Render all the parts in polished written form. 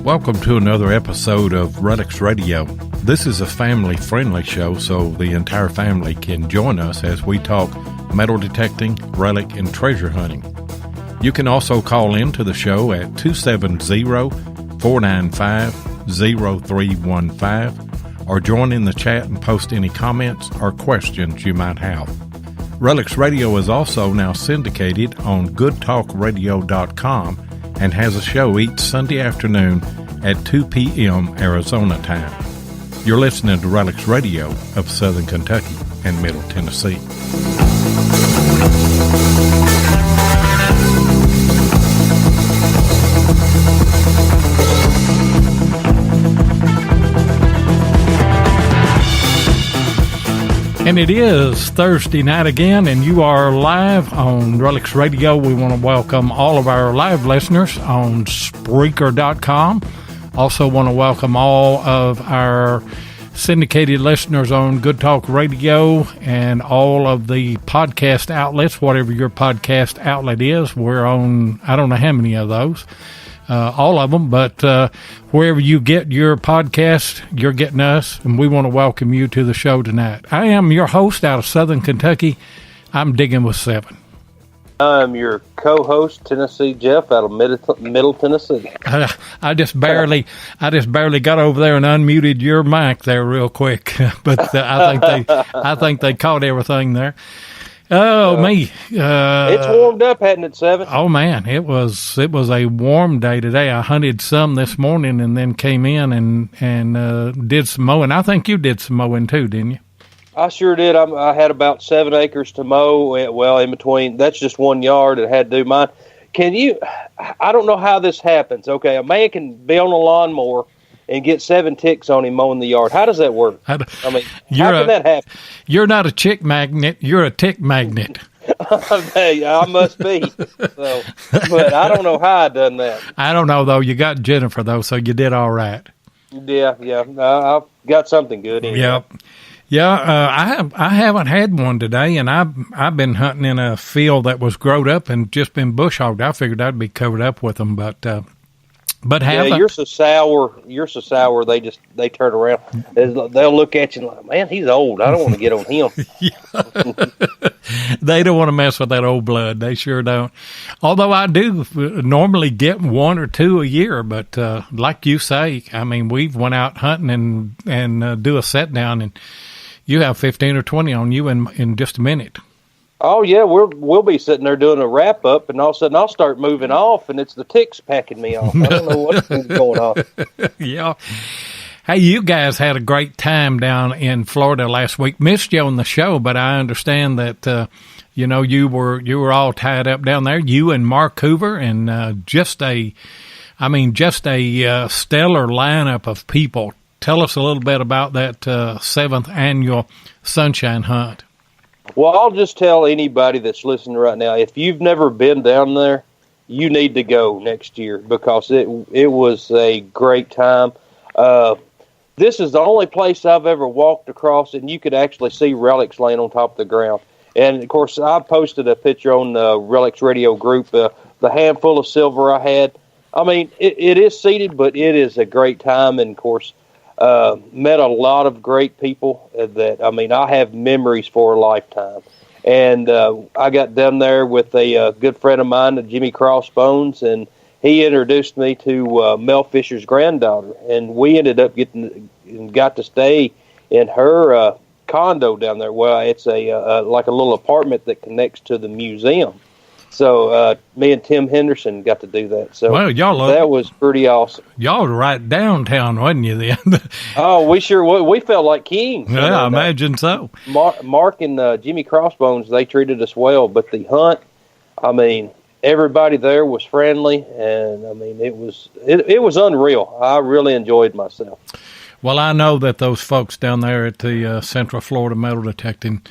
Welcome to another episode of Relics Radio. This is a family-friendly show, so the entire family can join us as we talk metal detecting, relic, and treasure hunting. You can also call in to the show at 270-495-0315 or join in the chat and post any comments or questions you might have. Relics Radio is also now syndicated on goodtalkradio.com and has a show each Sunday afternoon at 2 p.m. Arizona time. You're listening to Relics Radio of Southern Kentucky and Middle Tennessee. And it is Thursday night again, and you are live on Relics Radio. We want to welcome all of our live listeners on Spreaker.com. Also want to welcome all of our syndicated listeners on Good Talk Radio and all of the podcast outlets, whatever your podcast outlet is. We're on, I don't know how many of those. All of them, but wherever you get your podcast, you're getting us, and we want to welcome you to the show tonight. I am your host out of Southern Kentucky. I'm Digging with Seven. I'm your co-host, Tennessee Jeff, out of Middle Tennessee. I just barely got over there and unmuted your mic there real quick, but I think they caught everything there. Oh, me. It's warmed up, hadn't it, Seven? Oh, man, it was a warm day today. I hunted some this morning and then came in and did some mowing. I think you did some mowing too, didn't you? I sure did. I had about 7 acres to mow. Well, in between, that's just 1 yard. It had to do mine. I don't know how this happens. Okay, a man can be on a lawnmower and get 7 ticks on him mowing the yard. How does that work? I mean, how can that happen? You're not a chick magnet. You're a tick magnet. Hey, I must be. So, but I don't know how I done that. I don't know, though. You got Jennifer, though, so you did all right. Yeah. I've got something good anyway. Yep. Yeah, I haven't had one today, and I've been hunting in a field that was growed up and just been bush hogged. I figured I'd be covered up with them, but haven't. Yeah, you're so sour. They turn around. They'll look at you and like, man, he's old. I don't want to get on him. They don't want to mess with that old blood. They sure don't. Although I do normally get 1 or 2 a year, but like you say, I mean, we've went out hunting and do a set down, and you have 15 or 20 on you in just a minute. Oh, yeah, we'll be sitting there doing a wrap-up, and all of a sudden I'll start moving off, and it's the ticks packing me off. I don't know what's going on. Yeah. Hey, you guys had a great time down in Florida last week. Missed you on the show, but I understand that, you were all tied up down there, you and Mark Hoover, and just a stellar lineup of people. Tell us a little bit about that 7th annual Sunshine Hunt. Well, I'll just tell anybody that's listening right now, if you've never been down there, you need to go next year because it was a great time. This is the only place I've ever walked across, and you could actually see relics laying on top of the ground. And, of course, I posted a picture on the Relics Radio group, the handful of silver I had. I mean, it is seated, but it is a great time, and, of course, met a lot of great people that, I have memories for a lifetime. And I got down there with a good friend of mine, Jimmy Crossbones, and he introduced me to Mel Fisher's granddaughter. And we ended up got to stay in her condo down there. Well, it's like a little apartment that connects to the museum. So me and Tim Henderson got to do that. So that was pretty awesome. Y'all were right downtown, wasn't you then? Oh, we felt like kings. Yeah, I imagine so. Mark and Jimmy Crossbones, they treated us well. But the hunt, everybody there was friendly, and it was unreal. I really enjoyed myself. Well, I know that those folks down there at the Central Florida Metal Detecting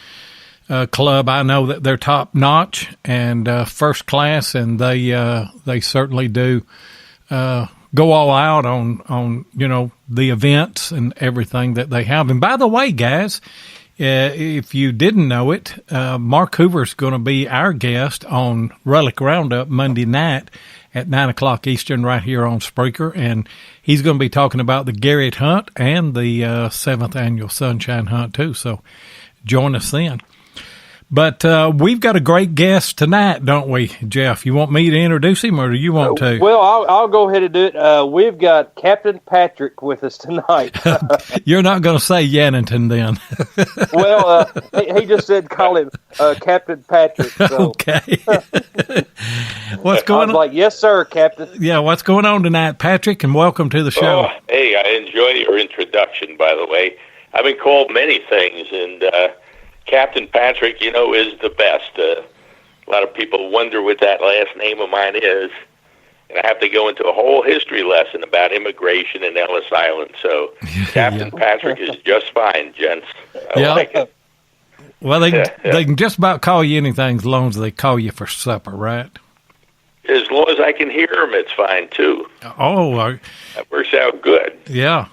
Club, I know that they're top notch and first class, and they certainly do go all out on the events and everything that they have. And by the way, guys, if you didn't know it, Mark Hoover's going to be our guest on Relic Roundup Monday night at 9 o'clock Eastern right here on Spreaker, and he's going to be talking about the Garrett Hunt and the 7th Annual Sunshine Hunt too, so join us then. But we've got a great guest tonight, don't we, Jeff? You want me to introduce him, or do you want to? Well, I'll go ahead and do it. We've got Captain Patrick with us tonight. You're not going to say Yananton then. Well, he just said call him Captain Patrick. So. Okay. What's going on? Like, yes, sir, Captain. Yeah, what's going on tonight, Patrick, and welcome to the show. Oh, hey, I enjoy your introduction, by the way. I've been called many things, and Captain Patrick, is the best. A lot of people wonder what that last name of mine is, and I have to go into a whole history lesson about immigration in Ellis Island. So Captain Patrick is just fine, gents. I like it. Well, they can just about call you anything as long as they call you for supper, right? As long as I can hear them, it's fine, too. Oh. That works out good. Yeah.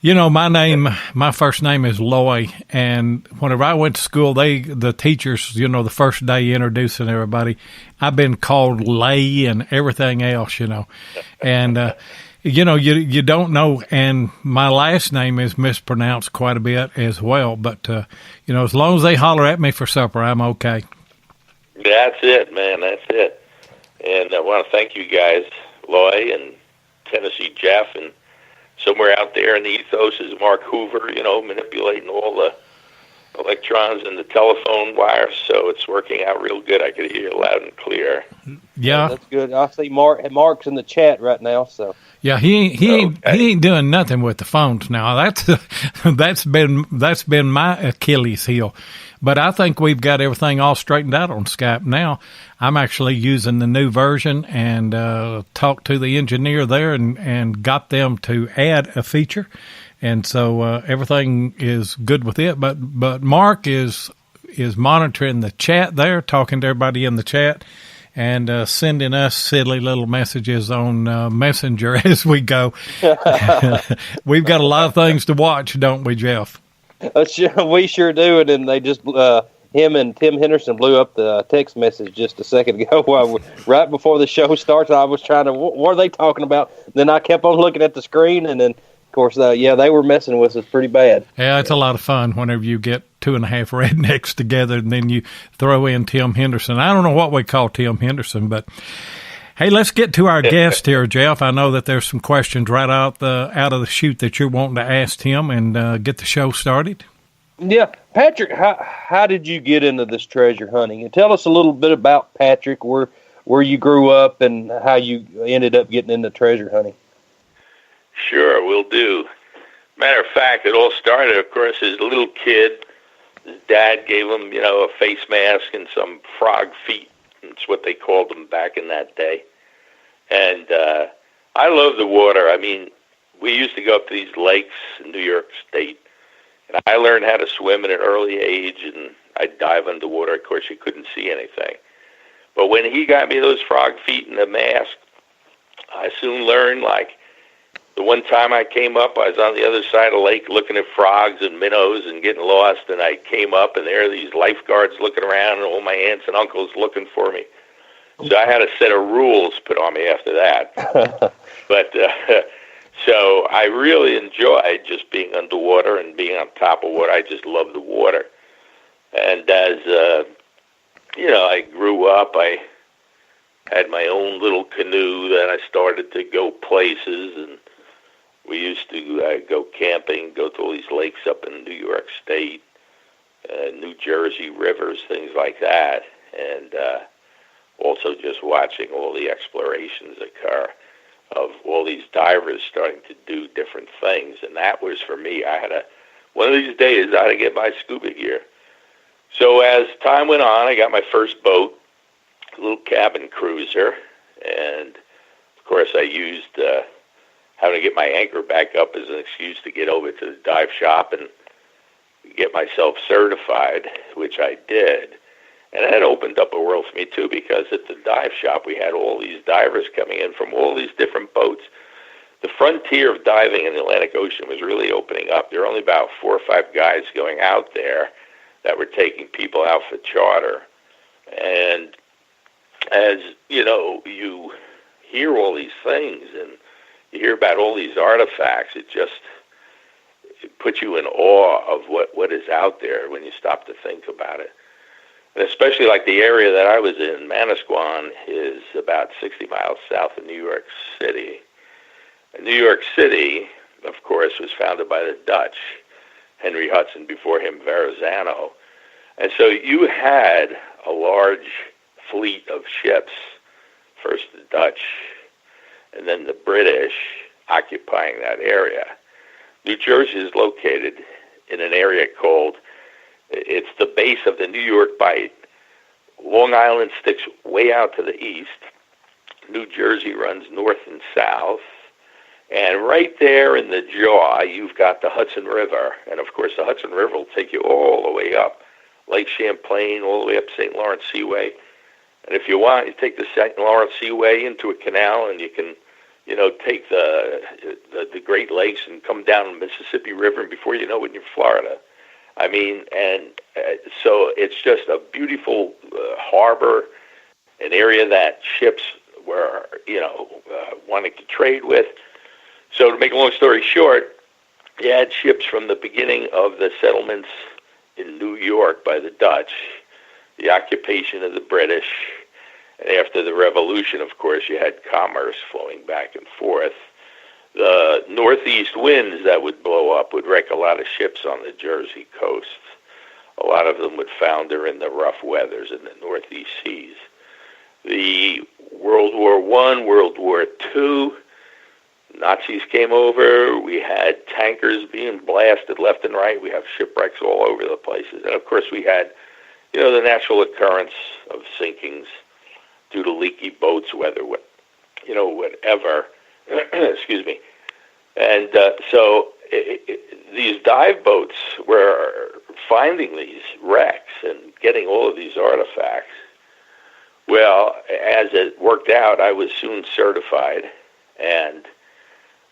My first name is Loy, and whenever I went to school, the teachers, the first day introducing everybody, I've been called Lay and everything else, And, you don't know, and my last name is mispronounced quite a bit as well, but, as long as they holler at me for supper, I'm okay. That's it, man, that's it. And I want to thank you guys, Loy and Tennessee Jeff, and somewhere out there in the ethos is Mark Hoover, manipulating all the electrons in the telephone wires, so it's working out real good. I can hear you loud and clear. Yeah, that's good. I see Mark's in the chat right now, so. Yeah, he ain't doing nothing with the phones now. That's been my Achilles heel. But I think we've got everything all straightened out on Skype now. I'm actually using the new version and talked to the engineer there and got them to add a feature. And so everything is good with it. But Mark is monitoring the chat there, talking to everybody in the chat, and sending us silly little messages on Messenger as we go. We've got a lot of things to watch, don't we, Jeff? We sure do, and then they just him and Tim Henderson blew up the text message just a second ago. Right before the show starts, I was trying to, what are they talking about? Then I kept on looking at the screen, and then, of course, they were messing with us pretty bad. Yeah, it's a lot of fun whenever you get 2.5 rednecks together, and then you throw in Tim Henderson. I don't know what we call Tim Henderson, but hey, let's get to our guest here, Jeff. I know that there's some questions right out of the chute that you're wanting to ask him, and get the show started. Yeah, Patrick, how did you get into this treasure hunting? And tell us a little bit about Patrick, where you grew up, and how you ended up getting into treasure hunting. Sure, will do. Matter of fact, it all started, of course, as a little kid. His dad gave him, a face mask and some frog feet. That's what they called them back in that day. And I love the water. I mean, we used to go up to these lakes in New York State, and I learned how to swim at an early age, and I'd dive underwater. Of course, you couldn't see anything. But when he got me those frog feet and the mask, I soon learned, like, the one time I came up, I was on the other side of the lake looking at frogs and minnows and getting lost, and I came up, and there are these lifeguards looking around, and all my aunts and uncles looking for me. So I had a set of rules put on me after that. But so I really enjoyed just being underwater and being on top of water. I just love the water. And as I grew up, I had my own little canoe that I started to go places, and we used to go camping, go to all these lakes up in New York State, New Jersey rivers, things like that, and also just watching all the explorations occur of all these divers starting to do different things. And that was, for me, one of these days I had to get my scuba gear. So as time went on, I got my first boat, a little cabin cruiser, and of course I used having to get my anchor back up as an excuse to get over to the dive shop and get myself certified, which I did. And that opened up a world for me, too, because at the dive shop, we had all these divers coming in from all these different boats. The frontier of diving in the Atlantic Ocean was really opening up. There were only about 4 or 5 guys going out there that were taking people out for charter. And as, you know, you hear all these things and you hear about all these artifacts, it puts you in awe of what is out there when you stop to think about it. And especially like the area that I was in, Manasquan is about 60 miles south of New York City. And New York City, of course, was founded by the Dutch, Henry Hudson, before him Verrazano. And so you had a large fleet of ships, first the Dutch and then the British, occupying that area. New Jersey is located in an area called, it's the base of the New York Bight. Long Island sticks way out to the east. New Jersey runs north and south. And right there in the jaw, you've got the Hudson River. And, of course, the Hudson River will take you all the way up Lake Champlain, all the way up St. Lawrence Seaway. And if you want, you take the St. Lawrence Seaway into a canal, and you can, you know, take the Great Lakes and come down the Mississippi River, and before you know it, you're in Florida. I mean, and so it's just a beautiful harbor, an area that ships were, you know, wanting to trade with. So to make a long story short, you had ships from the beginning of the settlements in New York by the Dutch, the occupation of the British, and after the Revolution, of course, you had commerce flowing back and forth. The northeast winds that would blow up would wreck a lot of ships on the Jersey coast. A lot of them would founder in the rough weathers in the northeast seas. The World War I, World War II, Nazis came over. We had tankers being blasted left and right. We have shipwrecks all over the places. And, of course, we had, you know, the natural occurrence of sinkings due to leaky boats, whether, you know, whatever. Excuse me. And so these dive boats were finding these wrecks and getting all of these artifacts. Well, as it worked out, I was soon certified, and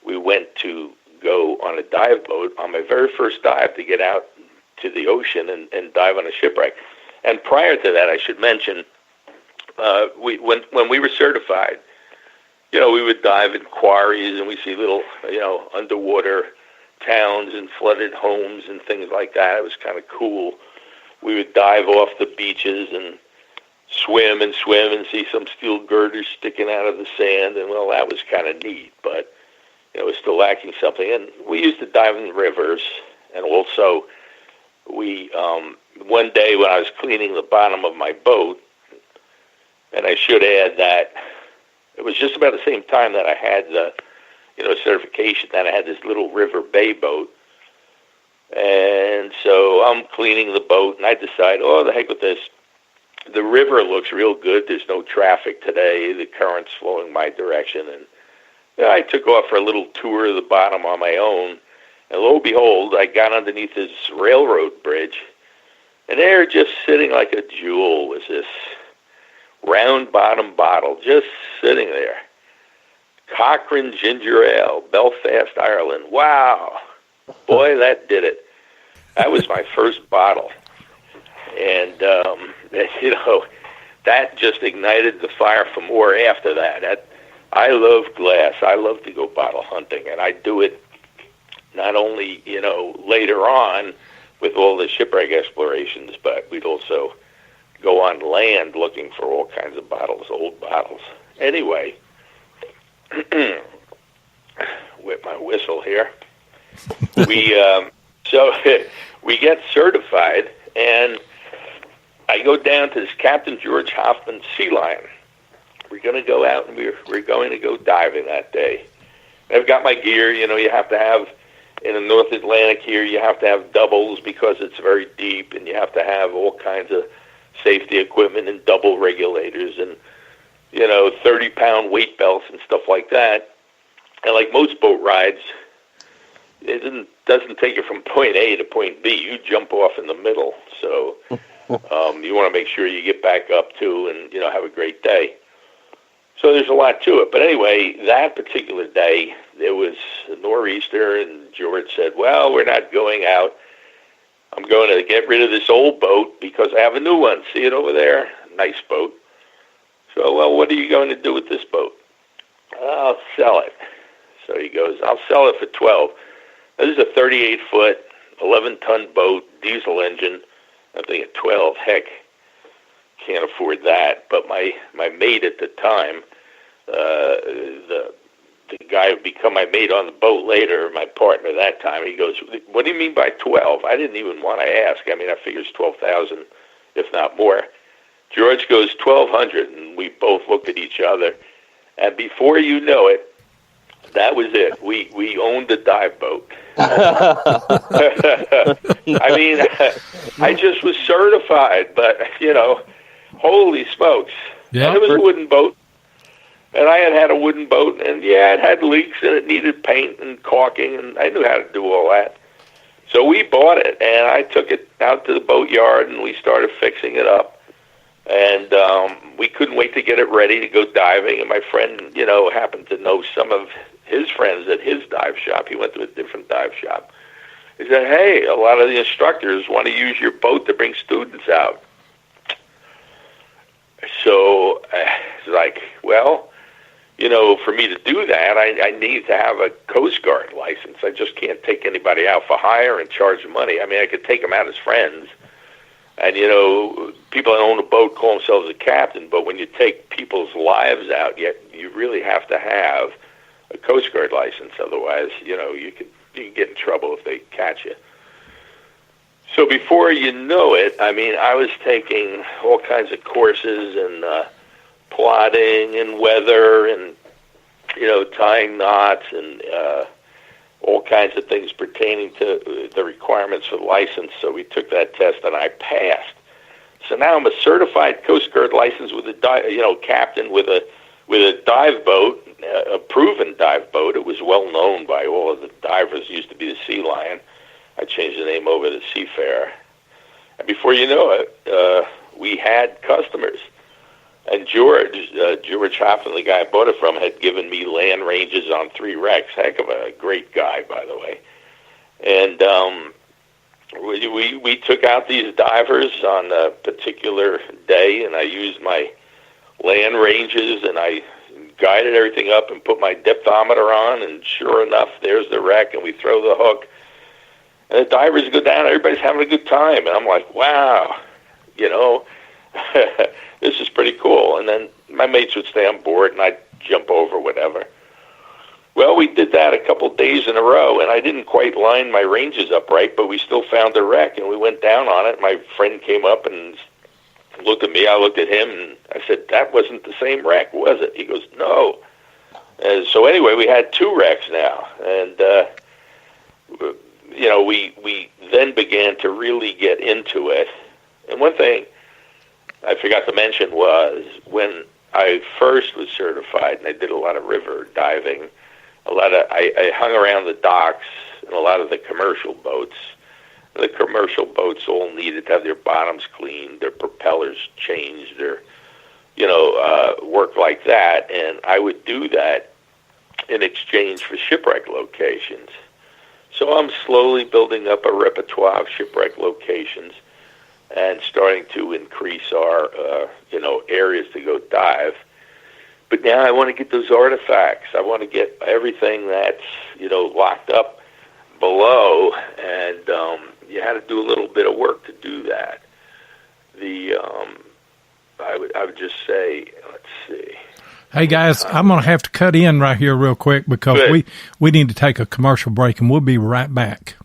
we went to go on a dive boat on my very first dive to get out to the ocean and dive on a shipwreck. And prior to that, I should mention, when we were certified, you know, we would dive in quarries and we see little, you know, underwater towns and flooded homes and things like that. It was kind of cool. We would dive off the beaches and swim and see some steel girders sticking out of the sand, and well, that was kind of neat, but it was still lacking something. And we used to dive in rivers, and also we one day when I was cleaning the bottom of my boat, and I should add that it was just about the same time that I had the, you know, certification, that I had this little river bay boat. And so I'm cleaning the boat, and I decide, oh, the heck with this. The river looks real good. There's no traffic today. The current's flowing my direction. And I took off for a little tour of the bottom on my own. And lo and behold, I got underneath this railroad bridge. And there, just sitting like a jewel, was this round bottom bottle just sitting there. Cochrane Ginger Ale, Belfast, Ireland. Wow. Boy, that did it. That was my first bottle. And, you know, that just ignited the fire for more after that. I love glass. I love to go bottle hunting, and I do it not only, you know, later on with all the shipwreck explorations, but we'd also go on land looking for all kinds of bottles, old bottles. Anyway, with my whistle here, so we get certified, and I go down to this Captain George Hoffman Sea Lion. We're going to go out, and we're going to go diving that day. I've got my gear. You know, you have to have, in the North Atlantic here, you have to have doubles because it's very deep, and you have to have all kinds of safety equipment and double regulators and, you know, 30-pound weight belts and stuff like that. And like most boat rides, it doesn't take you from point A to point B. You jump off in the middle. So you want to make sure you get back up too and, have a great day. So there's a lot to it. But anyway, that particular day, there was a nor'easter, and George said, well, we're not going out. I'm going to get rid of this old boat because I have a new one. See it over there? Nice boat. So, well, what are you going to do with this boat? I'll sell it. So he goes, I'll sell it for 12. This is a 38-foot, 11-ton boat, diesel engine. I'm thinking 12, heck, can't afford that. But my mate at the time, the guy who become my mate on the boat later, my partner that time, he goes, what do you mean by 12? I didn't even want to ask. I mean, I figures 12,000, if not more. George goes 1,200, and we both looked at each other. And before you know it, that was it. We owned the dive boat. I mean, I just was certified, but, holy smokes. Yeah, and it was a wooden boat. And I had a wooden boat, and, it had leaks, and it needed paint and caulking, and I knew how to do all that. So we bought it, and I took it out to the boatyard, and we started fixing it up. And we couldn't wait to get it ready to go diving. And my friend, happened to know some of his friends at his dive shop. He went to a different dive shop. He said, hey, a lot of the instructors want to use your boat to bring students out. So it's like, well, for me to do that, I need to have a Coast Guard license. I just can't take anybody out for hire and charge money. I mean, I could take them out as friends. And, people that own a boat call themselves a captain, but when you take people's lives out, you really have to have a Coast Guard license. Otherwise, you can get in trouble if they catch you. So before you know it, I mean, I was taking all kinds of courses and plotting and weather and, tying knots and all kinds of things pertaining to the requirements for the license. So we took that test and I passed. So now I'm a certified Coast Guard license with a captain with a dive boat, a proven dive boat. It was well known by all of the divers. It used to be the Sea Lion. I changed the name over to Seafarer. And before you know it, we had customers. And George Hoffman, the guy I bought it from, had given me land ranges on 3 wrecks. Heck of a great guy, by the way. And we took out these divers on a particular day, and I used my land ranges, and I guided everything up and put my depthometer on, and sure enough, there's the wreck, and we throw the hook. And the divers go down, everybody's having a good time. And I'm like, wow, this is pretty cool. And then my mates would stay on board, and I'd jump over, whatever. Well, we did that a couple days in a row, and I didn't quite line my ranges up right, but we still found a wreck, and we went down on it. My friend came up and looked at me. I looked at him, and I said, that wasn't the same wreck, was it? He goes, no. And so anyway, we had 2 wrecks now, and we then began to really get into it. And one thing I forgot to mention was when I first was certified, and I did a lot of river diving, I hung around the docks and a lot of the commercial boats. The commercial boats all needed to have their bottoms cleaned, their propellers changed, their, work like that. And I would do that in exchange for shipwreck locations. So I'm slowly building up a repertoire of shipwreck locations and starting to increase our, areas to go dive. But now I want to get those artifacts. I want to get everything that's, locked up below, and you had to do a little bit of work to do that. I would just say, let's see. Hey guys, I'm going to have to cut in right here real quick because we need to take a commercial break, and we'll be right back.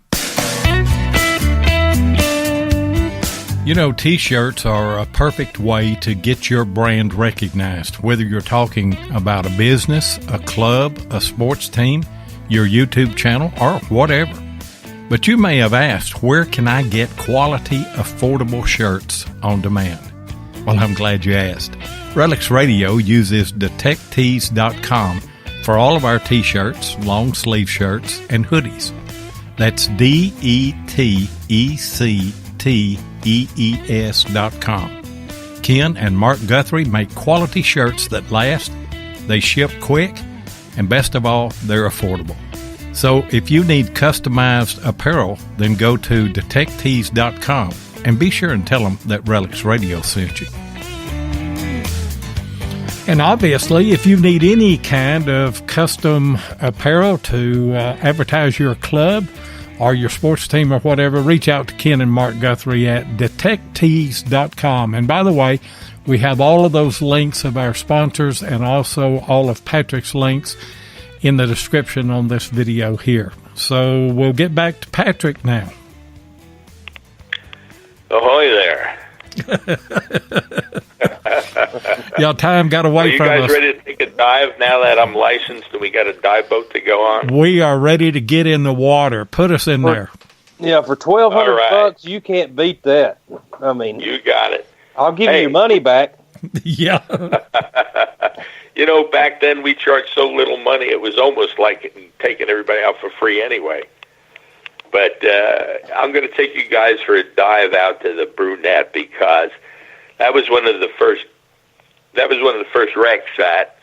T-shirts are a perfect way to get your brand recognized, whether you're talking about a business, a club, a sports team, your YouTube channel, or whatever. But you may have asked, where can I get quality, affordable shirts on demand? Well, I'm glad you asked. Relics Radio uses DetectTees.com for all of our T-shirts, long sleeve shirts, and hoodies. That's DETECTEES.com. Ken and Mark Guthrie make quality shirts that last, they ship quick, and best of all, they're affordable. So if you need customized apparel, then go to DetectTees.com and be sure and tell them that Relics Radio sent you. And obviously, if you need any kind of custom apparel to advertise your club or your sports team or whatever, reach out to Ken and Mark Guthrie at DetectTees.com. And by the way, we have all of those links of our sponsors and also all of Patrick's links in the description on this video here. So we'll get back to Patrick now. Ahoy there. Y'all, time got away from us. Are you guys ready to take a dive now that I'm licensed and we got a dive boat to go on? We are ready to get in the water. Put us in there. Yeah, for $1,200, you can't beat that. I mean, you got it. I'll give you your money back. Yeah. You know, back then we charged so little money, it was almost like taking everybody out for free anyway. But I'm going to take you guys for a dive out to the Brunette because that was one of the first wrecks that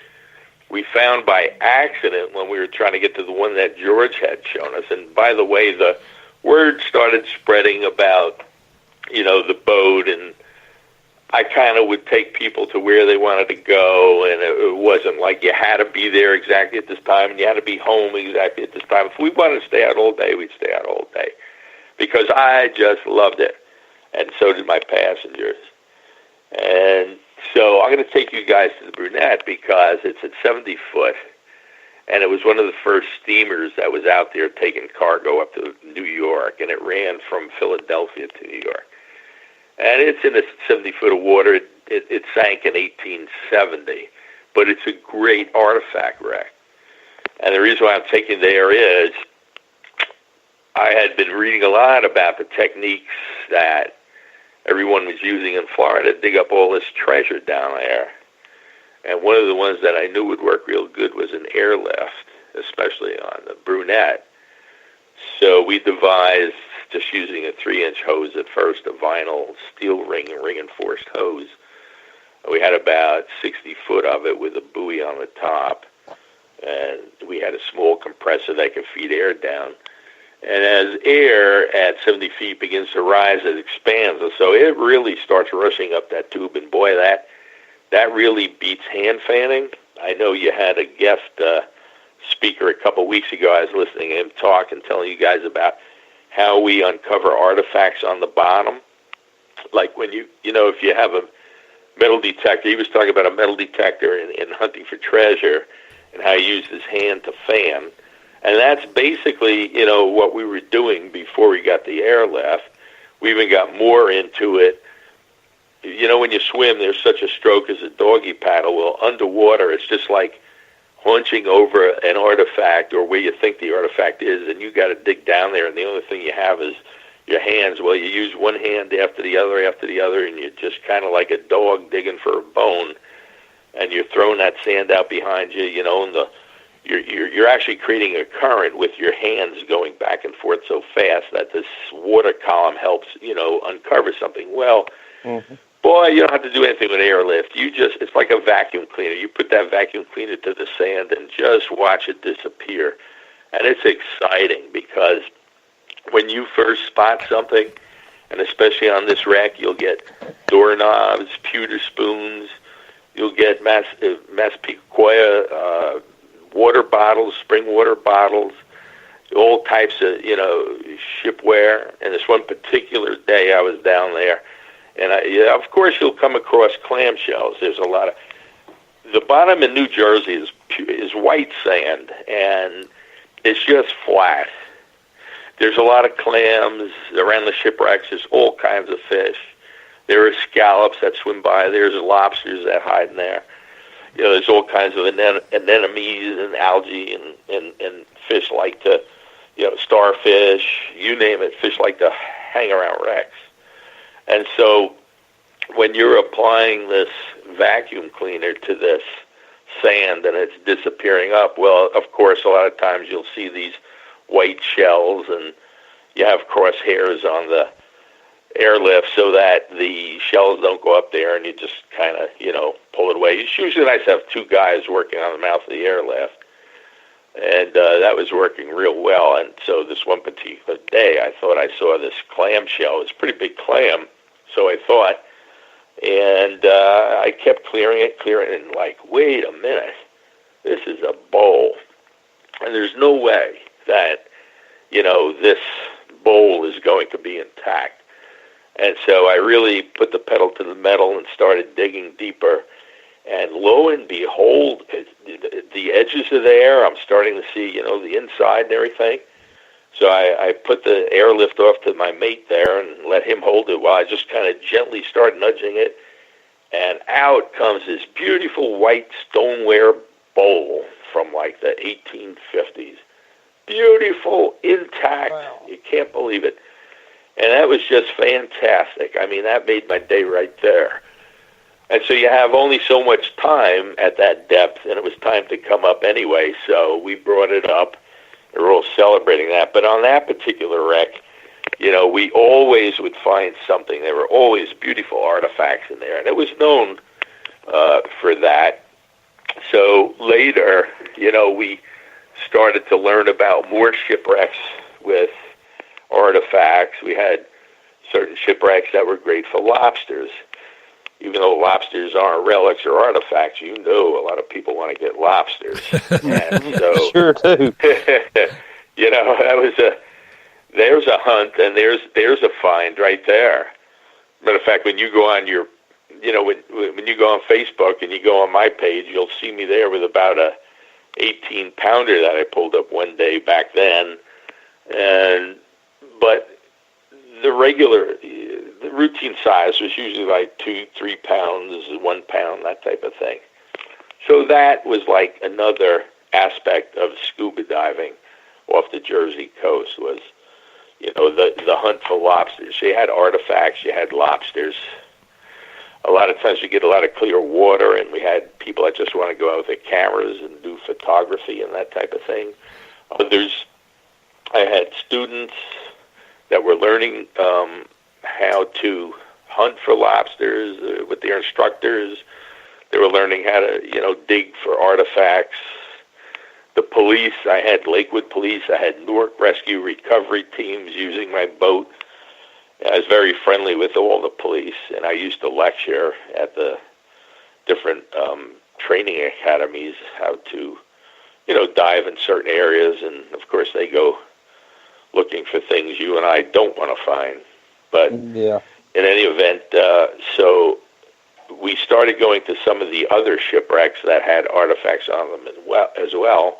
we found by accident when we were trying to get to the one that George had shown us. And by the way, the word started spreading about, you know, the boat, and I kind of would take people to where they wanted to go, and it wasn't like you had to be there exactly at this time, and you had to be home exactly at this time. If we wanted to stay out all day, we'd stay out all day, because I just loved it, and so did my passengers. And so I'm going to take you guys to the Brunette because it's at 70 foot, and it was one of the first steamers that was out there taking cargo up to New York, and it ran from Philadelphia to New York. And it's in a 70 foot of water. It sank in 1870, but it's a great artifact wreck. And the reason why I'm taking there is I had been reading a lot about the techniques that everyone was using in Florida to dig up all this treasure down there. And one of the ones that I knew would work real good was an airlift, especially on the Brunette. So we devised just using a 3-inch hose at first, a vinyl steel ring-enforced hose. We had about 60 foot of it with a buoy on the top, and we had a small compressor that could feed air down. And as air at 70 feet begins to rise, it expands, and so it really starts rushing up that tube. And boy, that really beats hand fanning. I know you had a guest speaker a couple weeks ago. I was listening to him talk and telling you guys about how we uncover artifacts on the bottom. Like when you know, if you have a metal detector, he was talking about a metal detector in hunting for treasure and how he used his hand to fan. And that's basically, you know, what we were doing before we got the airlift. We even got more into it. You know, when you swim, there's such a stroke as a doggy paddle. Well, underwater, it's just like hunching over an artifact or where you think the artifact is, and you got to dig down there, and the only thing you have is your hands. Well, you use one hand after the other, and you're just kind of like a dog digging for a bone, and you're throwing that sand out behind you, you know, and you're actually creating a current with your hands going back and forth so fast that this water column helps, you know, uncover something. Well, boy, you don't have to do anything with airlift. It's like a vacuum cleaner. You put that vacuum cleaner to the sand and just watch it disappear. And it's exciting because when you first spot something, and especially on this wreck, you'll get doorknobs, pewter spoons, you'll get Massapequa water bottles, spring water bottles, all types of, you know, shipware. And this one particular day I was down there, and of course, you'll come across clamshells. There's a lot of the bottom in New Jersey is white sand, and it's just flat. There's a lot of clams around the shipwrecks. There's all kinds of fish. There are scallops that swim by. There's lobsters that hide in there. You know, there's all kinds of anemones and algae and fish like to, you know, starfish, you name it. Fish like to hang around wrecks. And so when you're applying this vacuum cleaner to this sand and it's disappearing up. Well, of course, a lot of times you'll see these white shells, and you have crosshairs on the airlift so that the shells don't go up there, and you just kind of, pull it away. It's usually nice to have two guys working on the mouth of the airlift, and that was working real well. And so this one particular day, I thought I saw this clam shell. It's a pretty big clam, so I thought, and I kept clearing it, and like, wait a minute, this is a bowl, and there's no way that, this bowl is going to be intact. And so I really put the pedal to the metal and started digging deeper. And lo and behold, the edges are there. I'm starting to see, the inside and everything. So I put the airlift off to my mate there and let him hold it while I just kind of gently start nudging it. And out comes this beautiful white stoneware bowl from like the 1850s. Beautiful, intact. Wow. You can't believe it. And that was just fantastic. I mean, that made my day right there. And so you have only so much time at that depth, and it was time to come up anyway, so we brought it up, and we're all celebrating that. But on that particular wreck, we always would find something. There were always beautiful artifacts in there, and it was known for that. So later, we started to learn about more shipwrecks with artifacts. We had certain shipwrecks that were great for lobsters. Even though lobsters aren't relics or artifacts, a lot of people want to get lobsters. And so, sure do. There's a hunt, and there's a find right there. Matter of fact, when you go on when you go on Facebook and you go on my page, you'll see me there with about a 18-pounder that I pulled up one day back then. But the routine size was usually like 2-3 pounds, 1 pound, that type of thing. So that was like another aspect of scuba diving off the Jersey coast was, the hunt for lobsters. You had artifacts, you had lobsters. A lot of times you get a lot of clear water, and we had people that just want to go out with their cameras and do photography and that type of thing. Others, I had students that were learning how to hunt for lobsters with their instructors. They were learning how to, dig for artifacts. The police, I had Lakewood Police, I had Newark Rescue Recovery teams using my boat. I was very friendly with all the police, and I used to lecture at the different training academies how to, dive in certain areas. And, of course, they go looking for things you and I don't want to find. But yeah. In any event, so we started going to some of the other shipwrecks that had artifacts on them as well.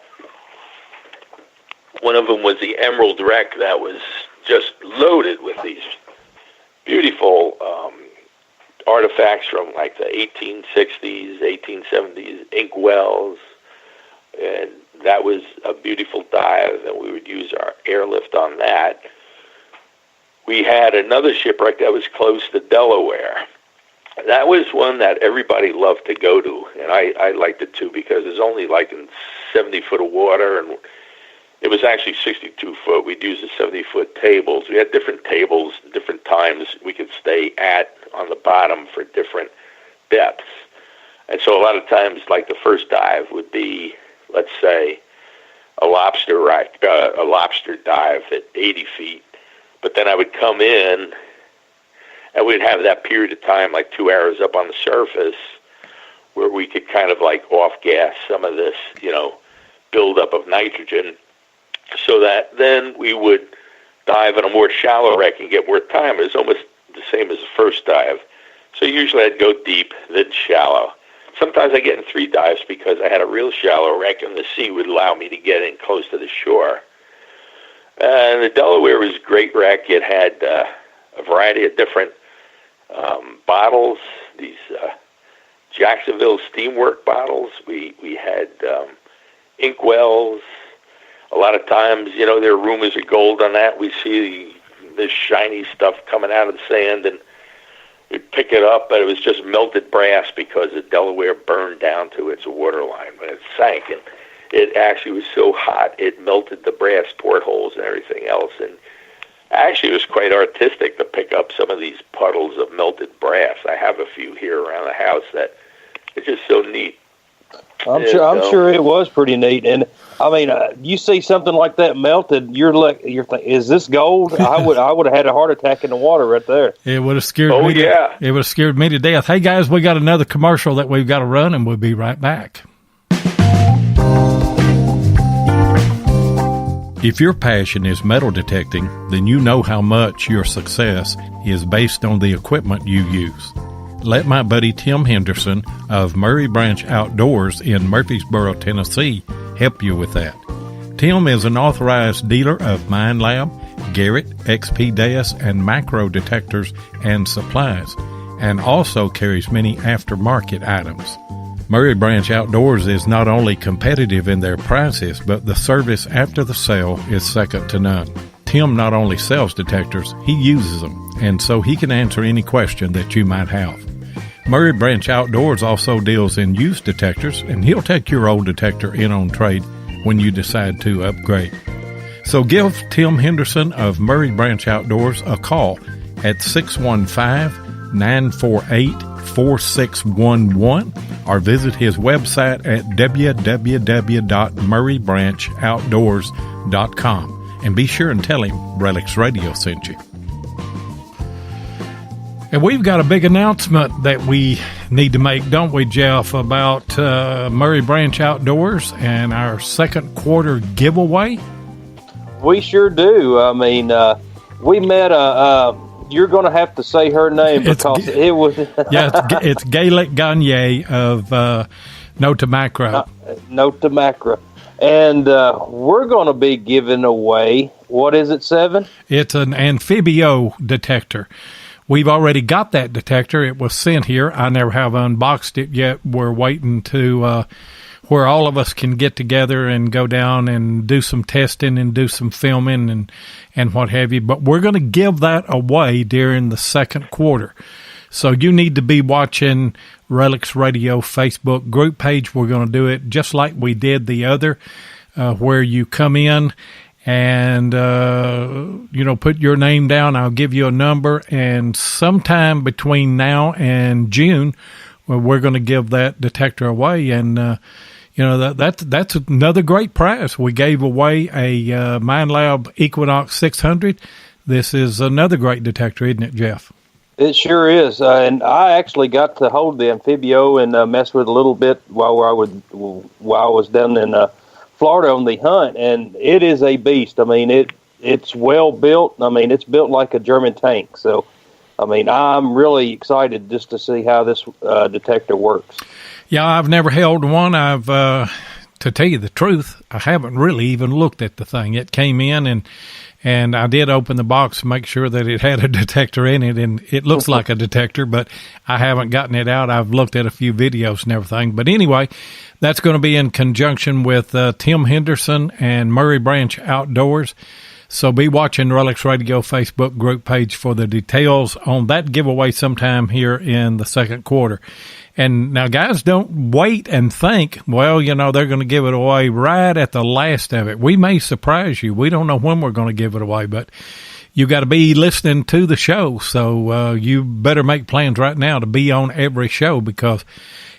One of them was the Emerald Wreck that was just loaded with these beautiful artifacts from like the 1860s, 1870s, inkwells, and that was a beautiful dive, and we would use our airlift on that. We had another shipwreck that was close to Delaware. That was one that everybody loved to go to, and I liked it too because it's only like in 70 foot of water, and it was actually 62 foot. We'd use the 70-foot tables. We had different tables, different times we could stay at on the bottom for different depths. And so a lot of times, like the first dive would be, let's say, a lobster dive at 80 feet. But then I would come in, and we'd have that period of time, like 2 hours up on the surface, where we could kind of like off-gas some of this, buildup of nitrogen, so that then we would dive in a more shallow wreck and get more time. It was almost the same as the first dive. So usually I'd go deep, then shallow. Sometimes I get in 3 dives because I had a real shallow wreck, and the sea would allow me to get in close to the shore. And the Delaware was a great wreck. It had a variety of different bottles, these Jacksonville Steamwork bottles. We had inkwells. A lot of times, there are rumors of gold on that. We see this shiny stuff coming out of the sand, and we'd pick it up, but it was just melted brass because the Delaware burned down to its waterline when it sank, and it actually was so hot it melted the brass portholes and everything else. And actually, it was quite artistic to pick up some of these puddles of melted brass. I have a few here around the house that it's just so neat. I'm sure it was pretty neat. And I mean, you see something like that melted, you're thinking, is this gold? I would have had a heart attack in the water right there. It would have scared me. It would have scared me to death. Hey guys, we got another commercial that we've got to run, and we'll be right back. If your passion is metal detecting, then you know how much your success is based on the equipment you use. Let my buddy Tim Henderson of Murray Branch Outdoors in Murfreesboro, Tennessee, help you with that. Tim is an authorized dealer of Mine Lab, Garrett, XP-DES, and macro detectors and supplies, and also carries many aftermarket items. Murray Branch Outdoors is not only competitive in their prices, but the service after the sale is second to none. Tim not only sells detectors, he uses them, and so he can answer any question that you might have. Murray Branch Outdoors also deals in used detectors, and he'll take your old detector in on trade when you decide to upgrade. So give Tim Henderson of Murray Branch Outdoors a call at 615-948-4611 or visit his website at www.murraybranchoutdoors.com. And be sure and tell him Relics Radio sent you. And we've got a big announcement that we need to make, don't we, Jeff, about Murray Branch Outdoors and our second quarter giveaway? We sure do. I mean, we met you're going to have to say her name because it was... it's Gaelic Gagne of Nota Macro. Nota Macro. And we're going to be giving away, what is it, 7? It's an Amphibio detector. We've already got that detector. It was sent here. I never have unboxed it yet. We're waiting to where all of us can get together and go down and do some testing and do some filming and what have you. But we're going to give that away during the second quarter. So you need to be watching Relics Radio Facebook group page. We're going to do it just like we did the other, where you come in and, put your name down. I'll give you a number. And sometime between now and June, we're going to give that detector away. And, that's another great prize. We gave away a Mine Lab Equinox 600. This is another great detector, isn't it, Jeff? It sure is. And I actually got to hold the Amphibio and mess with it a little bit while I was down in Florida on the hunt, and it is a beast. I mean, it's well built. I mean, it's built like a German tank. So, I mean, I'm really excited just to see how this detector works. Yeah, I've never held one. To tell you the truth, I haven't really even looked at the thing. It came in, and I did open the box to make sure that it had a detector in it, and it looks like a detector, but I haven't gotten it out. I've looked at a few videos and everything. But anyway, that's going to be in conjunction with Tim Henderson and Murray Branch Outdoors. So be watching Relics Radio Facebook group page for the details on that giveaway sometime here in the second quarter. And now, guys, don't wait and think, well, they're going to give it away right at the last of it. We may surprise you. We don't know when we're going to give it away, but you got to be listening to the show. So you better make plans right now to be on every show, because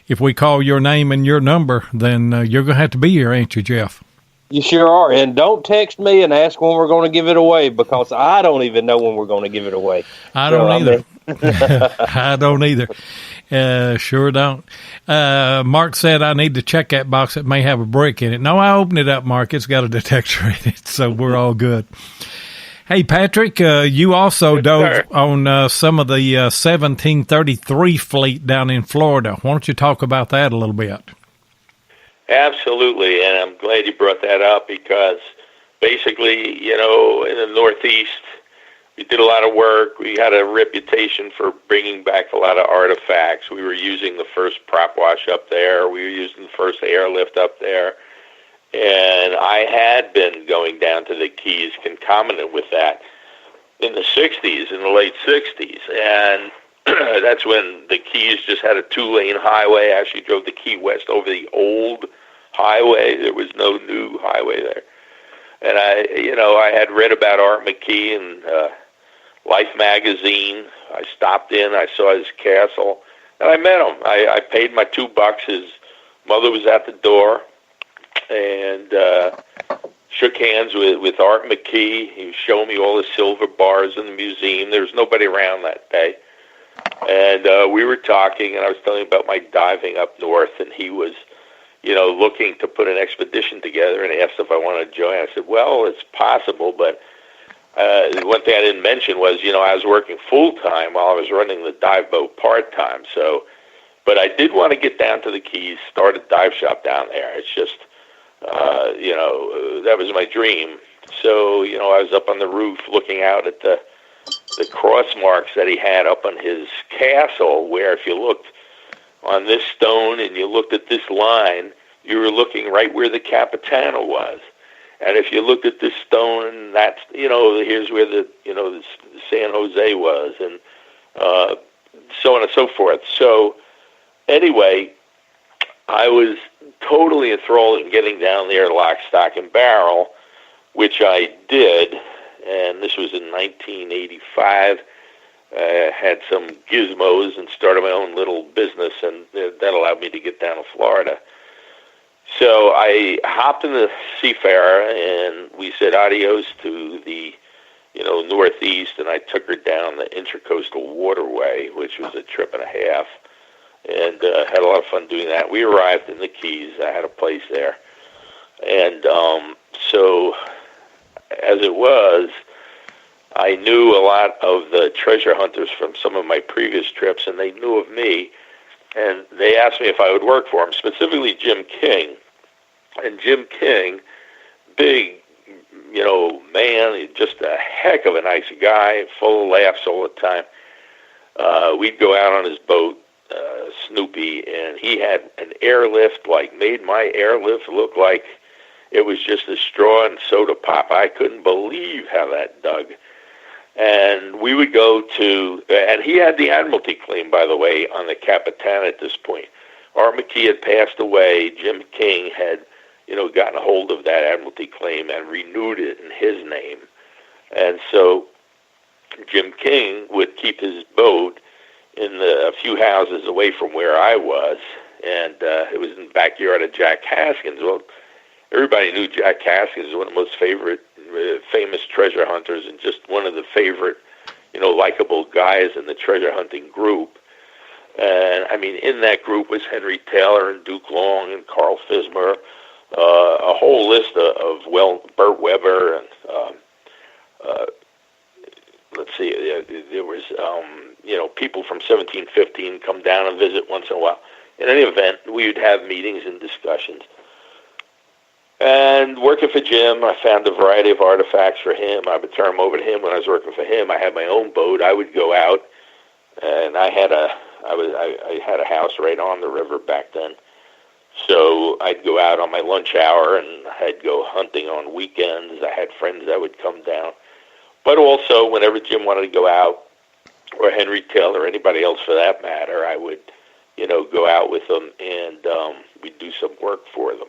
if we call your name and your number, then you're going to have to be here, ain't you, Jeff? You sure are. And don't text me and ask when we're going to give it away, because I don't even know when we're going to give it away. I don't either. I don't either. Sure don't. Mark said I need to check that box. It may have a brick in it. No, I opened it up, Mark. It's got a detector in it, so we're all good. Hey, Patrick, you also dove on some of the 1733 fleet down in Florida. Why don't you talk about that a little bit? Absolutely, and I'm glad you brought that up, because basically, in the Northeast, we did a lot of work. We had a reputation for bringing back a lot of artifacts. We were using the first prop wash up there. We were using the first airlift up there. And I had been going down to the Keys concomitant with that in the 60s, in the late 60s. And That's when the Keys just had a 2-lane highway. I actually drove the Key West over the old highway. There was no new highway there. And I had read about Art McKee in Life magazine. I stopped in, I saw his castle, and I met him. I paid my $2. His mother was at the door, and shook hands with Art McKee. He was showing me all the silver bars in the museum. There was nobody around that day. And we were talking, and I was telling him about my diving up north, and he was, looking to put an expedition together, and he asked if I wanted to join. I said, well, it's possible, but one thing I didn't mention was, I was working full-time while I was running the dive boat part-time. So, but I did want to get down to the Keys, start a dive shop down there. It's just, that was my dream. So, I was up on the roof looking out at the cross marks that he had up on his castle, where if you looked on this stone and you looked at this line, you were looking right where the Capitana was. And if you looked at this stone, that's, here's where the San Jose was, and so on and so forth. So anyway, I was totally enthralled in getting down there lock, stock, and barrel, which I did, and this was in 1985. Had some gizmos and started my own little business, and that allowed me to get down to Florida. So I hopped in the Seafarer, and we said adios to the, Northeast, and I took her down the Intracoastal Waterway, which was a trip and a half, and had a lot of fun doing that. We arrived in the Keys. I had a place there. And so as it was, I knew a lot of the treasure hunters from some of my previous trips, and they knew of me. And they asked me if I would work for them, specifically Jim King. And Jim King, big, man, just a heck of a nice guy, full of laughs all the time. We'd go out on his boat, Snoopy, and he had an airlift, made my airlift look like it was just a straw and soda pop. I couldn't believe how that dug. And we would go to, and he had the Admiralty claim, by the way, on the Capitana at this point. Art McKee had passed away. Jim King had, gotten a hold of that Admiralty claim and renewed it in his name. And so Jim King would keep his boat in a few houses away from where I was, and it was in the backyard of Jack Haskins. Well, everybody knew Jack Haskins was one of the most famous treasure hunters, and just one of the favorite, likable guys in the treasure hunting group. And I mean, in that group was Henry Taylor and Duke Long and Carl Fismer, a whole list of Burt Weber, and let's see, there was people from 1715 come down and visit once in a while. In any event, we would have meetings and discussions. And working for Jim, I found a variety of artifacts for him. I would turn them over to him when I was working for him. I had my own boat. I would go out, and I had a house right on the river back then. So I'd go out on my lunch hour, and I'd go hunting on weekends. I had friends that would come down. But also, whenever Jim wanted to go out, or Henry Taylor, or anybody else for that matter, I would, go out with them, and we'd do some work for them.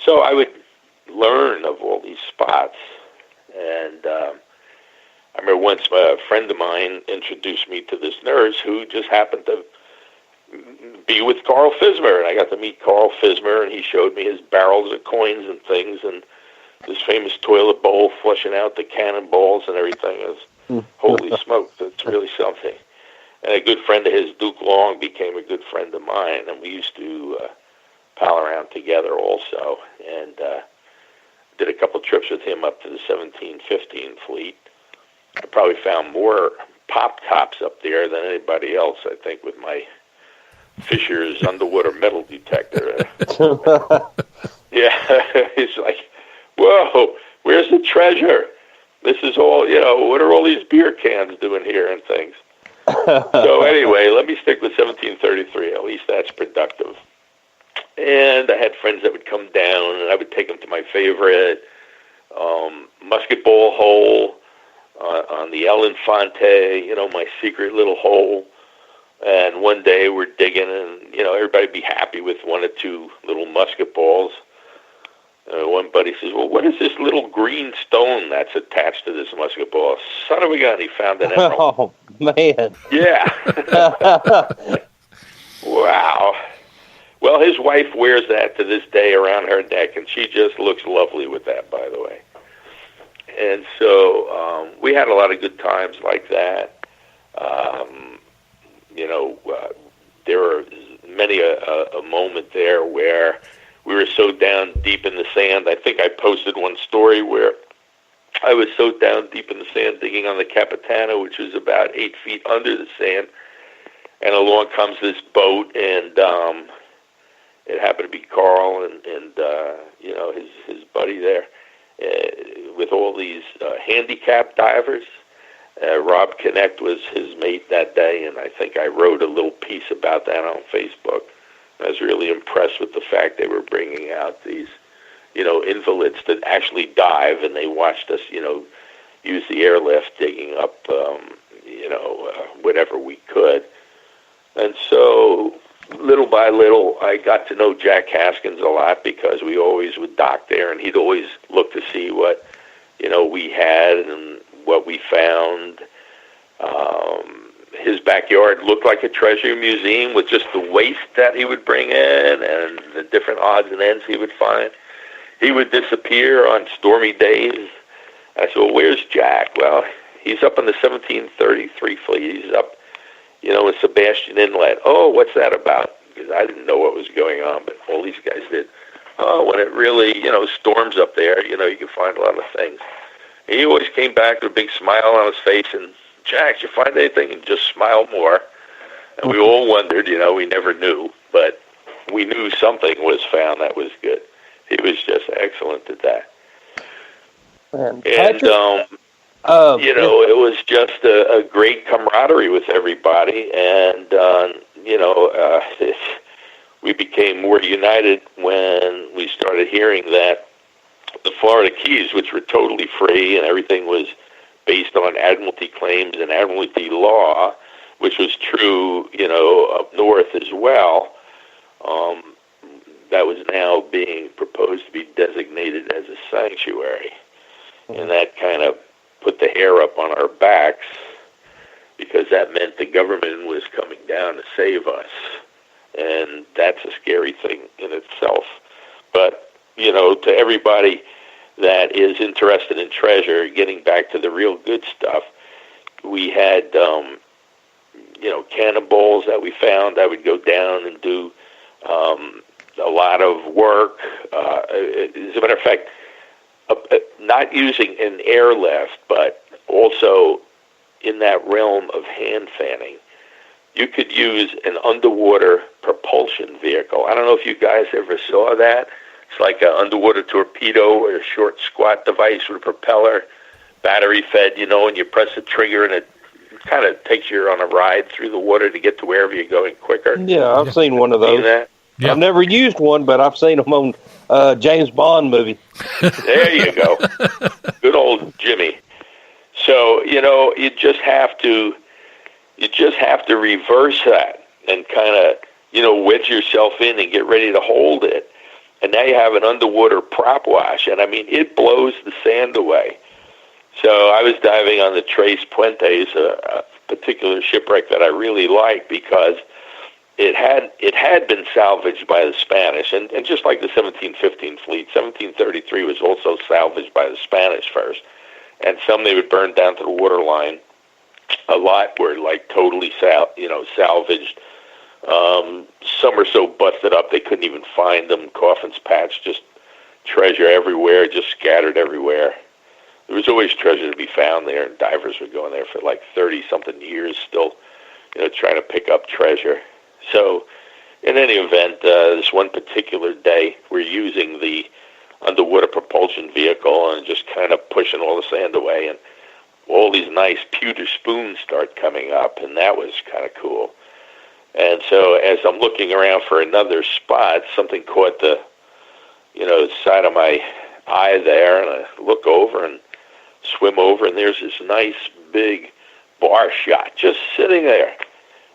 So I would learn of all these spots. And I remember once a friend of mine introduced me to this nurse who just happened to be with Carl Fismer. And I got to meet Carl Fismer, and he showed me his barrels of coins and things, and this famous toilet bowl flushing out the cannonballs and everything. It was, holy smokes, it's really something. And a good friend of his, Duke Long, became a good friend of mine, and we used to pal around together also, and did a couple trips with him up to the 1715 fleet. I probably found more pop tops up there than anybody else, I think, with my Fisher's underwater metal detector. Yeah, it's like, whoa, where's the treasure? This is all, what are all these beer cans doing here and things? So anyway, let me stick with 1733. At least that's productive. And I had friends that would come down, and I would take them to my favorite musket ball hole on the El Infante, my secret little hole. And one day we're digging, and, everybody be happy with one or two little musket balls. One buddy says, well, what is this little green stone that's attached to this musket ball? Son of a gun, he found an emerald. Oh, man. Yeah. Wow. Well, his wife wears that to this day around her neck, and she just looks lovely with that, by the way. And so we had a lot of good times like that. There were many a moment there where we were so down deep in the sand. I think I posted one story where I was so down deep in the sand digging on the Capitano, which was about 8 feet under the sand, and along comes this boat, and it happened to be Carl and his buddy there with all these handicapped divers. Rob Connect was his mate that day, and I think I wrote a little piece about that on Facebook. I was really impressed with the fact they were bringing out these, invalids that actually dive, and they watched us, use the airlift, digging up, whatever we could. And so, little by little, I got to know Jack Haskins a lot because we always would dock there, and he'd always look to see what, we had and what we found. His backyard looked like a treasure museum with just the waste that he would bring in and the different odds and ends he would find. He would disappear on stormy days. I said, well, where's Jack? Well, he's up in the 1733 fleet. He's up, in Sebastian Inlet. Oh, what's that about? Because I didn't know what was going on, but all these guys did. Oh, when it really, storms up there, you can find a lot of things. And he always came back with a big smile on his face and, Jack, did you find anything? And just smile more. And we all wondered, we never knew, but we knew something was found that was good. He was just excellent at that. And Patrick, it was just a great camaraderie with everybody, and we became more united when we started hearing that the Florida Keys, which were totally free and everything was based on Admiralty claims and Admiralty law, which was true, up north as well, that was now being proposed to be designated as a sanctuary. And that kind of put the hair up on our backs because that meant the government was coming down to save us. And that's a scary thing in itself. But, to everybody that is interested in treasure, getting back to the real good stuff, we had, cannonballs that we found. I would go down and do a lot of work. As a matter of fact, not using an airlift, but also in that realm of hand fanning, you could use an underwater propulsion vehicle. I don't know if you guys ever saw that. It's like an underwater torpedo or a short squat device with a propeller, battery fed, and you press the trigger and it kind of takes you on a ride through the water to get to wherever you're going quicker. Yeah, I've seen one of those. Seen that? Yeah. I've never used one, but I've seen them on James Bond movie. There you go. Good old Jimmy. So, you just have to reverse that and kind of, wedge yourself in and get ready to hold it. And now you have an underwater prop wash, and it blows the sand away. So I was diving on the Tres Puentes, a particular shipwreck that I really liked because it had been salvaged by the Spanish, and just like the 1715 fleet, 1733 was also salvaged by the Spanish first, and some they would burn down to the waterline. A lot were like totally salvaged. Some are so busted up they couldn't even find them. Coffins patched, just treasure everywhere, just scattered everywhere. There was always treasure to be found there, and divers were going there for like 30-something years still, trying to pick up treasure. So, in any event, this one particular day, we're using the underwater propulsion vehicle and just kind of pushing all the sand away, and all these nice pewter spoons start coming up, and that was kind of cool. And so as I'm looking around for another spot, something caught the side of my eye there, and I look over and swim over, and there's this nice big bar shot just sitting there.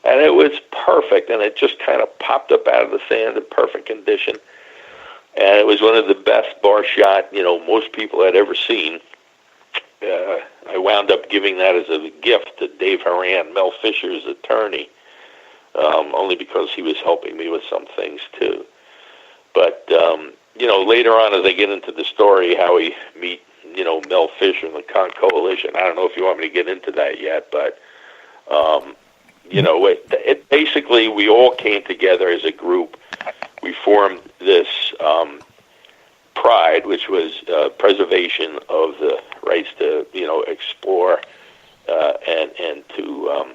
And it was perfect, and it just kind of popped up out of the sand in perfect condition. And it was one of the best bar shot, most people had ever seen. I wound up giving that as a gift to Dave Horan, Mel Fisher's attorney, only because he was helping me with some things too. But, later on as I get into the story, how we meet, Mel Fisher and the Con Coalition, I don't know if you want me to get into that yet, but, it basically, we all came together as a group. We formed this PRIDE, which was preservation of the rights to, explore and to,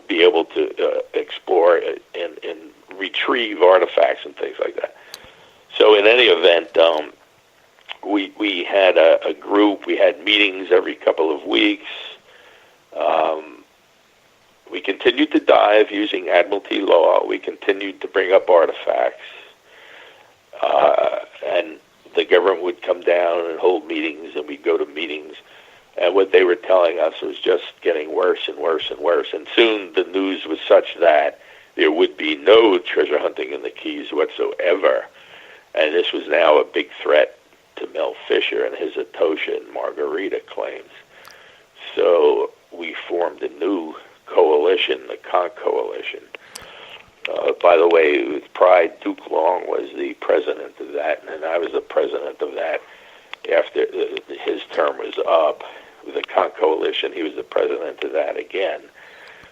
be able to explore and retrieve artifacts and things like that. So in any event, we had a group. We had meetings every couple of weeks. We continued to dive using Admiralty law. We continued to bring up artifacts. And the government would come down and hold meetings, and we'd go to meetings. And what they were telling us was just getting worse and worse and worse. And soon the news was such that there would be no treasure hunting in the Keys whatsoever. And this was now a big threat to Mel Fisher and his Atosha and Margarita claims. So we formed a new coalition, the Con Coalition. By the way, with Pride, Duke Long was the president of that, and I was the president of that after his term was up. With the Con Coalition, he was the president of that again.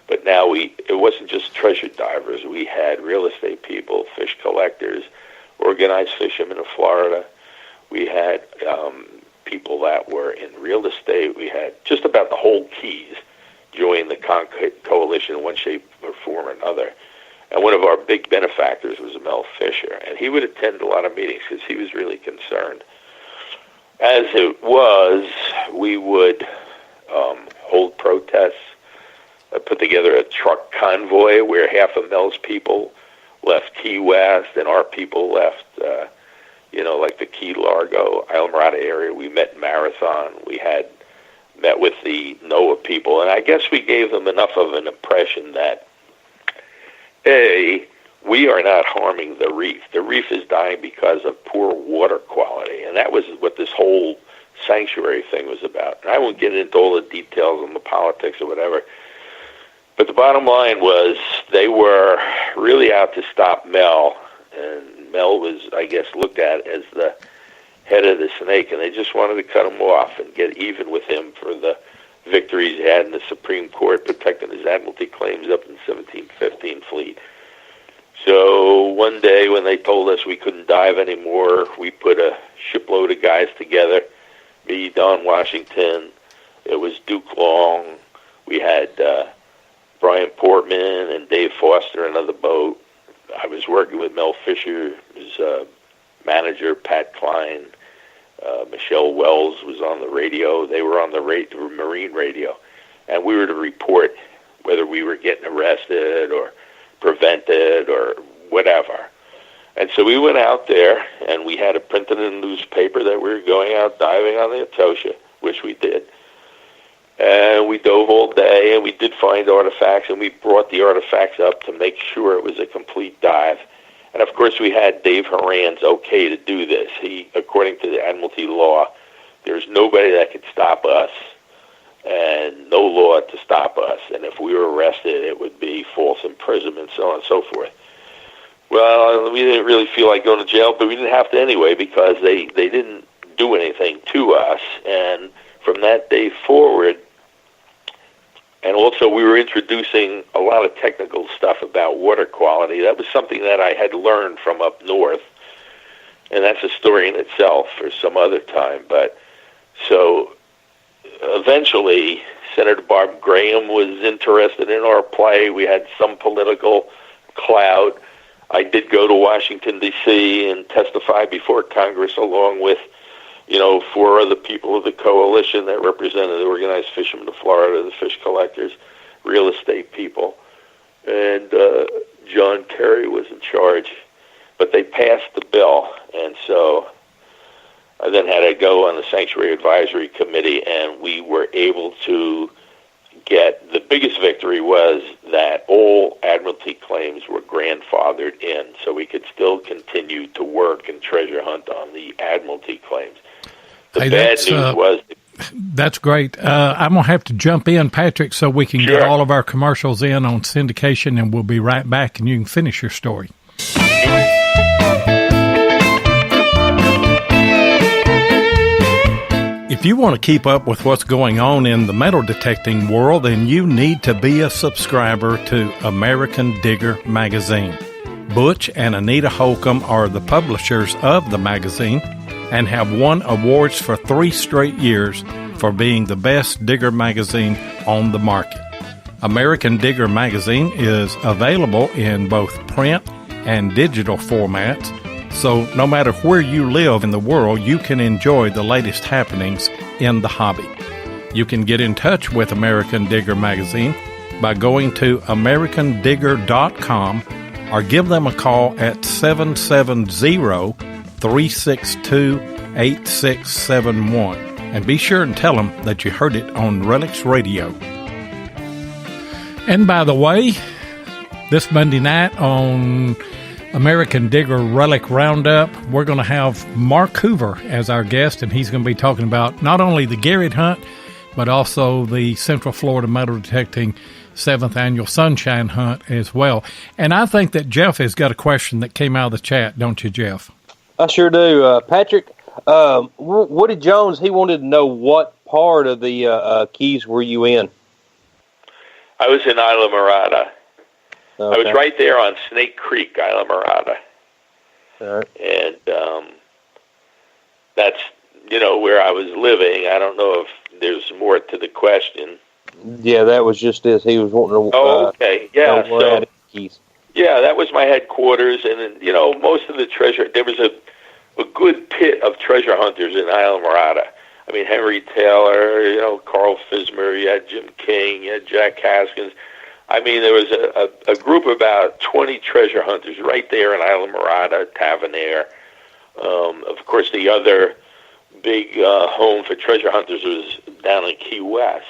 But now it wasn't just treasure divers. We had real estate people, fish collectors, organized fishermen of Florida. We had people that were in real estate. We had just about the whole Keys join the Con Coalition in one shape or form or another. And one of our big benefactors was Mel Fisher, and he would attend a lot of meetings because he was really concerned. As it was, we would hold protests, put together a truck convoy where half of Mel's people left Key West and our people left, like the Key Largo, Islamorada area. We met in Marathon. We had met with the NOAA people, and I guess we gave them enough of an impression that, A, we are not harming the reef. The reef is dying because of poor water quality, and that was what this whole sanctuary thing was about. And I won't get into all the details on the politics or whatever, but the bottom line was they were really out to stop Mel, and Mel was, I guess, looked at as the head of the snake, and they just wanted to cut him off and get even with him for the victories he had in the Supreme Court protecting his Admiralty claims up in the 1715 fleet. So one day when they told us we couldn't dive anymore, we put a shipload of guys together, me, Don Washington, it was Duke Long, we had Brian Portman and Dave Foster, another boat. I was working with Mel Fisher, his manager, Pat Klein. Michelle Wells was on the radio. They were on the marine radio. And we were to report whether we were getting arrested or prevented or whatever. And so we went out there, and we had it printed in the newspaper that we were going out diving on the Atosha, which we did. And we dove all day, and we did find artifacts, and we brought the artifacts up to make sure it was a complete dive. And, of course, we had Dave Horan's okay to do this. He, according to the Admiralty law, there's nobody that could stop us and no law to stop us. And if we were arrested, it would be false imprisonment, so on and so forth. Well, we didn't really feel like going to jail, but we didn't have to anyway because they didn't do anything to us. And from that day forward, and also we were introducing a lot of technical stuff about water quality. That was something that I had learned from up north, and that's a story in itself for some other time. But so eventually Senator Barb Graham was interested in our play. We had some political clout. I did go to Washington, D.C. and testify before Congress along with 4 other people of the coalition that represented the organized fishermen of Florida, the fish collectors, real estate people, and John Kerry was in charge. But they passed the bill, and so I then had to go on the Sanctuary Advisory Committee, and we were able to get, the biggest victory was that that all Admiralty claims were grandfathered in, so we could still continue to work and treasure hunt on the Admiralty claims. The bad news was... That's great. I'm going to have to jump in, Patrick, so we can get all of our commercials in on syndication, and we'll be right back, and you can finish your story. If you want to keep up with what's going on in the metal detecting world, then you need to be a subscriber to American Digger magazine. Butch and Anita Holcomb are the publishers of the magazine and have won awards for 3 straight years for being the best digger magazine on the market. American Digger magazine is available in both print and digital formats, so no matter where you live in the world, you can enjoy the latest happenings in the hobby. You can get in touch with American Digger magazine by going to americandigger.com or give them a call at 770-362-8671. And be sure and tell them that you heard it on Relics Radio. And by the way, this Monday night on American Digger Relic Roundup, we're going to have Mark Hoover as our guest, and he's going to be talking about not only the Garrett Hunt, but also the Central Florida Metal Detecting 7th Annual Sunshine Hunt as well. And I think that Jeff has got a question that came out of the chat, don't you, Jeff? I sure do. Patrick, Woody Jones, he wanted to know what part of the Keys were you in? I was in Isla Mirada. Okay. I was right there on Snake Creek, Isla Mirada. All right. And that's, where I was living. I don't know if there's more to the question. Yeah, that was just this. He was wanting to... okay. Yeah, so... Keys. Yeah, that was my headquarters. And, most of the treasure... There was a good pit of treasure hunters in Isla Mirada. I mean, Henry Taylor, Carl Fismer, you had Jim King, you had Jack Haskins. I mean, there was a group of about 20 treasure hunters right there in Isla Mirada, Tavernier. Of course, the other big home for treasure hunters was down in Key West,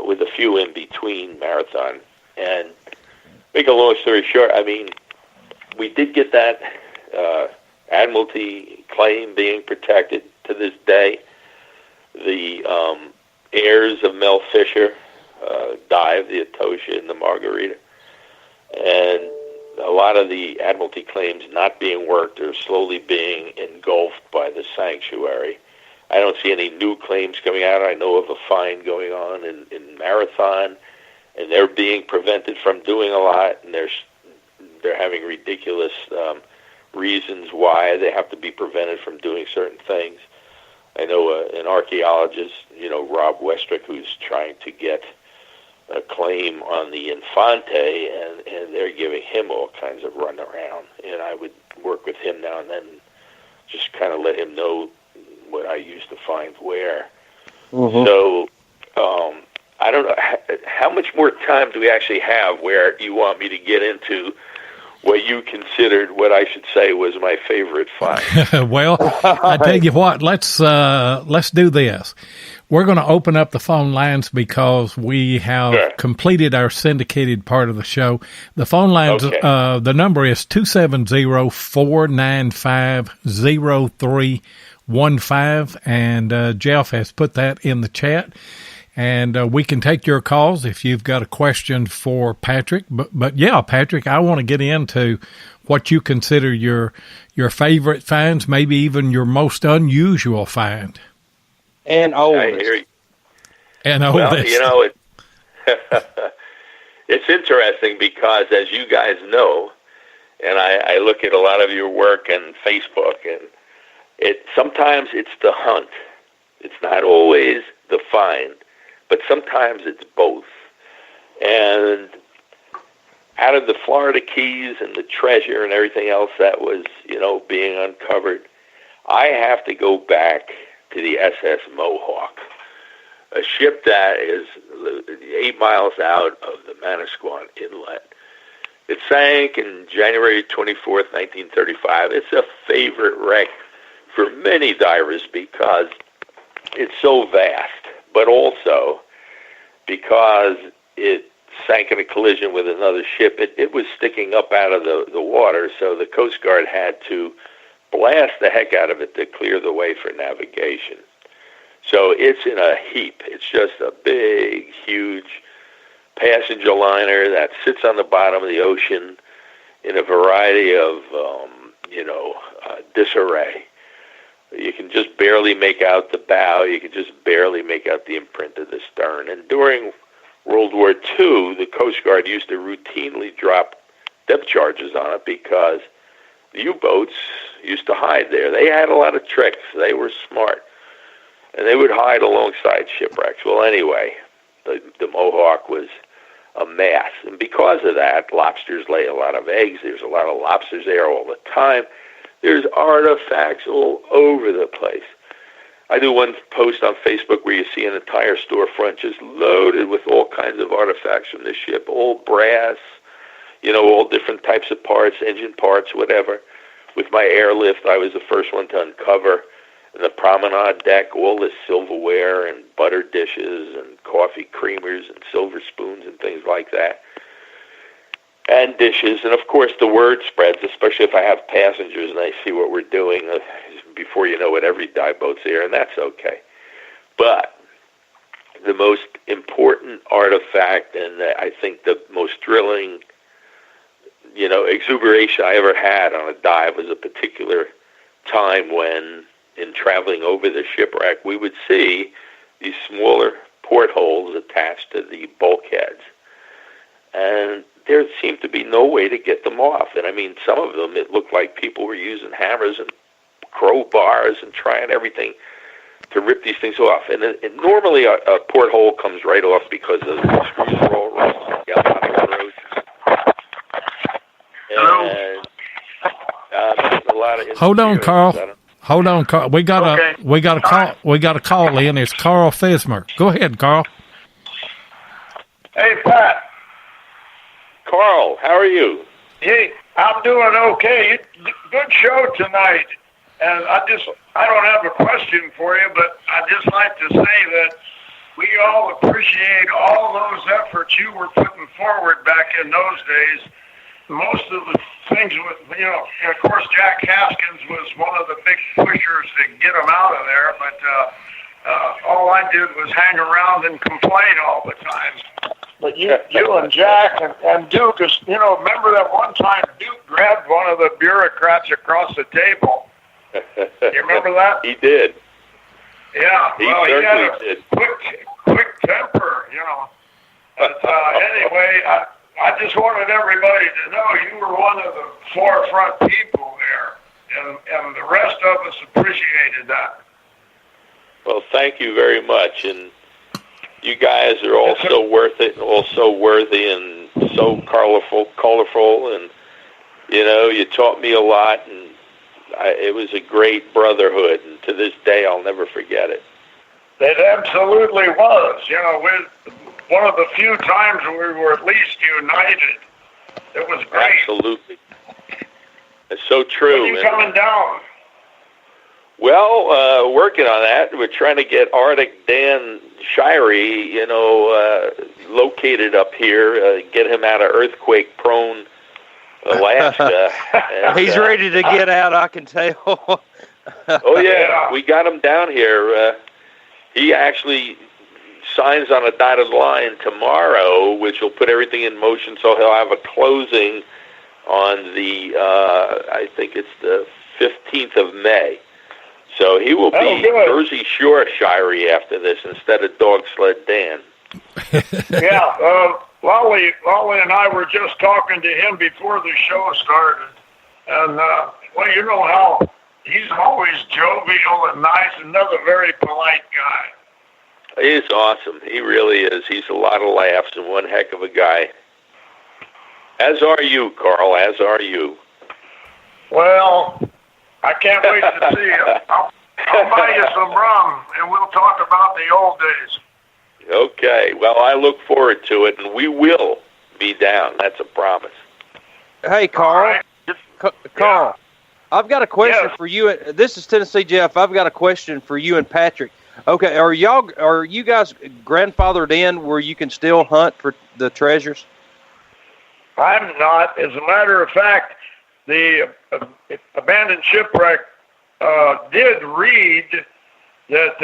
with a few in between Marathon. And make a long story short, I mean, we did get that Admiralty claim being protected to this day. The heirs of Mel Fisher dive the Etosha and the Margarita, and a lot of the Admiralty claims not being worked are slowly being engulfed by the sanctuary. I don't see any new claims coming out. I know of a find going on in Marathon, and they're being prevented from doing a lot, and they're having ridiculous reasons why they have to be prevented from doing certain things. I know an archaeologist, Rob Westrick, who's trying to get a claim on the Infante, and they're giving him all kinds of runaround. And I would work with him now and then, just kind of let him know what I used to find where. Mm-hmm. So I don't know, how much more time do we actually have where you want me to get into what you considered, what I should say was my favorite find? Well, I tell you what, let's do this. We're going to open up the phone lines because we have completed our syndicated part of the show. The phone lines, the number is 270-495-0315, and Jeff has put that in the chat. And we can take your calls if you've got a question for Patrick. But yeah, Patrick, I want to get into what you consider your favorite finds, maybe even your most unusual find. And oldest. I hear you. And oldest. Well, it's interesting because, as you guys know, and I look at a lot of your work on Facebook, and sometimes it's the hunt. It's not always the find. But sometimes it's both. And out of the Florida Keys and the treasure and everything else that was, being uncovered, I have to go back to the SS Mohawk, a ship that is 8 miles out of the Manasquan Inlet. It sank in January 24th, 1935. It's a favorite wreck for many divers because it's so vast, but also because it sank in a collision with another ship. It was sticking up out of the water, so the Coast Guard had to blast the heck out of it to clear the way for navigation. So it's in a heap. It's just a big, huge passenger liner that sits on the bottom of the ocean in a variety of, disarray. You can just barely make out the bow. You can just barely make out the imprint of the stern. And during World War II, the Coast Guard used to routinely drop depth charges on it because the U-boats used to hide there. They had a lot of tricks. They were smart. And they would hide alongside shipwrecks. Well, anyway, the Mohawk was a mass. And because of that, lobsters lay a lot of eggs. There's a lot of lobsters there all the time. There's artifacts all over the place. I do one post on Facebook where you see an entire storefront just loaded with all kinds of artifacts from the ship, all brass, all different types of parts, engine parts, whatever. With my airlift, I was the first one to uncover in the promenade deck all this silverware and butter dishes and coffee creamers and silver spoons and things like that. And dishes, and of course the word spreads, especially if I have passengers and they see what we're doing. Before you know it, every dive boat's there, and that's okay. But the most important artifact, and I think the most thrilling, exuberation I ever had on a dive was a particular time when, in traveling over the shipwreck, we would see these smaller portholes attached to the bulkheads. And there seemed to be no way to get them off. And I mean, some of them, it looked like people were using hammers and crowbars and trying everything to rip these things off. And normally a porthole comes right off because the screws are all rusted, galvanic corrosion. And a lot of Hold on, Carl. Hold on, Carl. We got a call in. It's Carl Fesmer. Go ahead, Carl. Hey, Pat. Carl, how are you? Hey, I'm doing okay. Good show tonight. And I don't have a question for you, but I'd just like to say that we all appreciate all those efforts you were putting forward back in those days. Most of the things with, and of course Jack Haskins was one of the big pushers to get them out of there, but all I did was hang around and complain all the time. But you and Jack and Duke, remember that one time Duke grabbed one of the bureaucrats across the table? You remember that? He did. Yeah, he had a did. quick temper, But anyway, I just wanted everybody to know you were one of the forefront people there, and the rest of us appreciated that. Well, thank you very much, and you guys are all so worth it, and all so worthy, and so colorful, and you taught me a lot, and it was a great brotherhood, and to this day I'll never forget it. It absolutely was. With one of the few times we were at least united. It was great. Absolutely. It's so true. When are you coming down? Well, working on that. We're trying to get Arctic Dan Shirey, located up here, get him out of earthquake-prone Alaska. And, he's ready to get out, I can tell. Oh, yeah. We got him down here. He actually signs on a dotted line tomorrow, which will put everything in motion, so he'll have a closing on the, I think it's the 15th of May. So he will be Jersey Shore Shirey after this instead of Dog Sled Dan. Yeah, Lolly and I were just talking to him before the show started. And, you know how he's always jovial and nice, another very polite guy. He's awesome. He really is. He's a lot of laughs and one heck of a guy. As are you, Carl, as are you. Well, I can't wait to see you. I'll buy you some rum, and we'll talk about the old days. Okay. Well, I look forward to it, and we will be down. That's a promise. Hey, Carl. Right. Carl, I've got a question for you. This is Tennessee Jeff. I've got a question for you and Patrick. Okay, are you guys grandfathered in where you can still hunt for the treasures? I'm not. As a matter of fact, the abandoned shipwreck did read that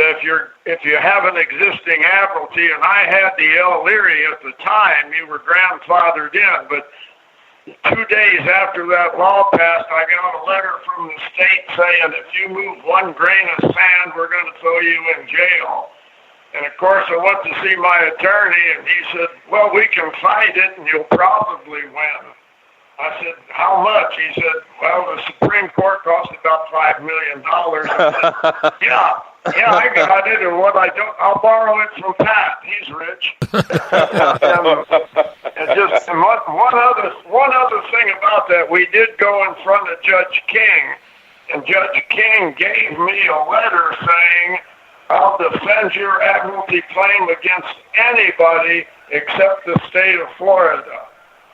if you have an existing admiralty, and I had the El Leary at the time, you were grandfathered in, but 2 days after that law passed, I got a letter from the state saying if you move 1 grain of sand, we're going to throw you in jail. And of course, I went to see my attorney, and he said, well, we can fight it, and you'll probably win. I said, how much? He said, well, the Supreme Court cost about $5 million. I said, yeah, I got it, and what I don't, I'll borrow it from Pat. He's rich. and one other thing about that, we did go in front of Judge King, and Judge King gave me a letter saying, I'll defend your admiralty claim against anybody except the state of Florida.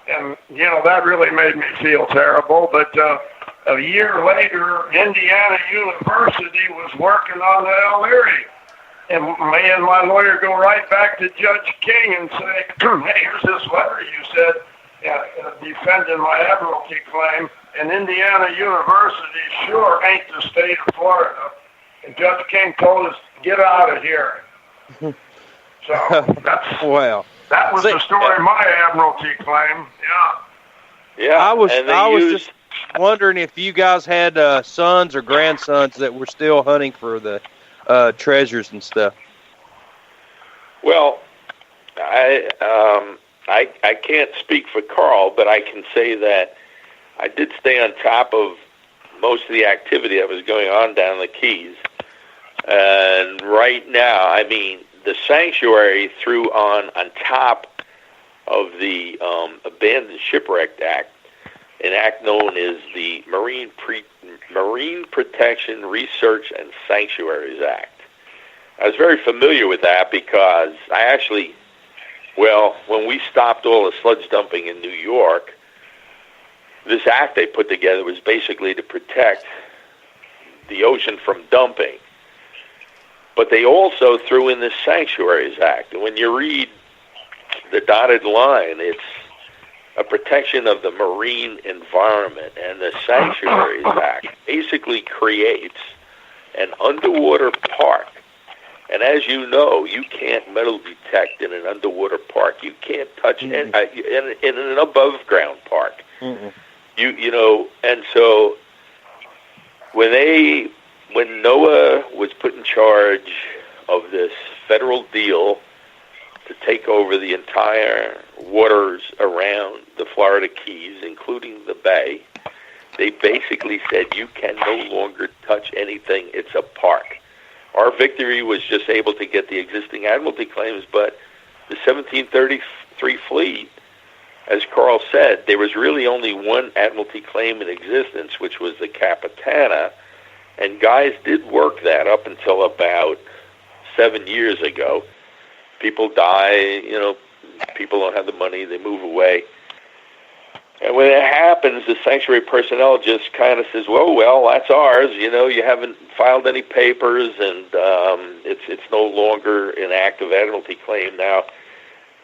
And, that really made me feel terrible. But a year later, Indiana University was working on the El Leary. And me and my lawyer go right back to Judge King and say, hey, here's this letter you said defending my admiralty claim. And Indiana University sure ain't the state of Florida. And Judge King told us, get out of here. So that's... Wow. That was the story of my admiralty claim. Yeah. I was just wondering if you guys had sons or grandsons that were still hunting for the treasures and stuff. Well, I can't speak for Carl, but I can say that I did stay on top of most of the activity that was going on down the Keys. And right now, I mean, the sanctuary threw on top of the Abandoned Shipwreck Act, an act known as the Marine Protection Research and Sanctuaries Act. I was very familiar with that because I actually, when we stopped all the sludge dumping in New York, this act they put together was basically to protect the ocean from dumping. But they also threw in the Sanctuaries Act. And when you read the dotted line, it's a protection of the marine environment. And the Sanctuaries Act basically creates an underwater park. And as you know, you can't metal detect in an underwater park. You can't touch in an above-ground park. Mm-mm. And so when NOAA was put in charge of this federal deal to take over the entire waters around the Florida Keys, including the bay, they basically said you can no longer touch anything. It's a park. Our victory was just able to get the existing admiralty claims, but the 1733 fleet, as Carl said, there was really only one admiralty claim in existence, which was the Capitana. And guys did work that up until about 7 years ago. People die, people don't have the money, they move away. And when it happens, the sanctuary personnel just kind of says, well, that's ours. You haven't filed any papers, and it's no longer an active admiralty claim. Now,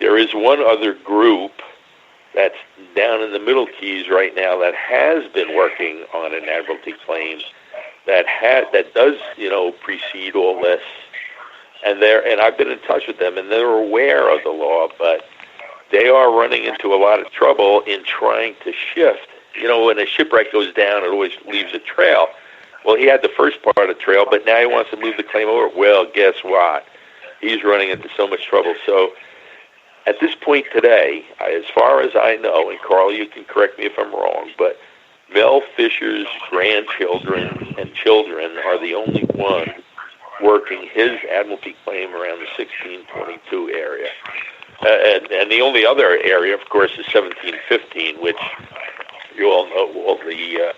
there is one other group that's down in the Middle Keys right now that has been working on an admiralty claim that does, precede all this, and I've been in touch with them, and they're aware of the law, but they are running into a lot of trouble in trying to shift. When a shipwreck goes down, it always leaves a trail. Well, he had the first part of the trail, but now he wants to move the claim over. Well, guess what? He's running into so much trouble. So at this point today, as far as I know, and Carl, you can correct me if I'm wrong, but Mel Fisher's grandchildren and children are the only ones working his admiralty claim around the 1622 area. And the only other area, of course, is 1715, which you all know, all the,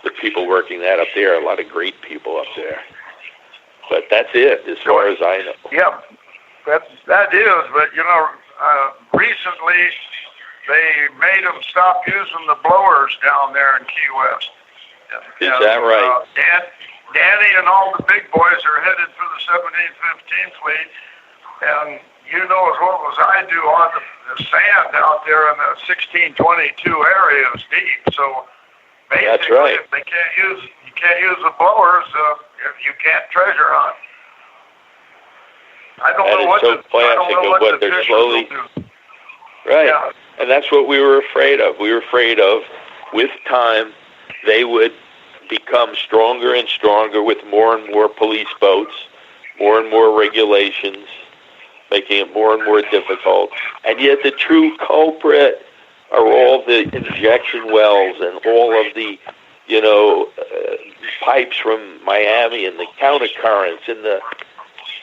the people working that up there, a lot of great people up there. But that's it, as far as I know. Yeah, that is, but, recently they made them stop using the blowers down there in Key West. Is that right? Danny and all the big boys are headed for the 1715 fleet, and you know as well as I do on the sand out there in the 1622 area is deep. So basically, that's right. If you can't use the blowers, you can't treasure hunt. I don't know what they're slowly. Right, yeah. And that's what we were afraid of. We were afraid of, with time, they would become stronger and stronger with more and more police boats, more and more regulations, making it more and more difficult. And yet the true culprit are all the injection wells and all of the, pipes from Miami and the countercurrents and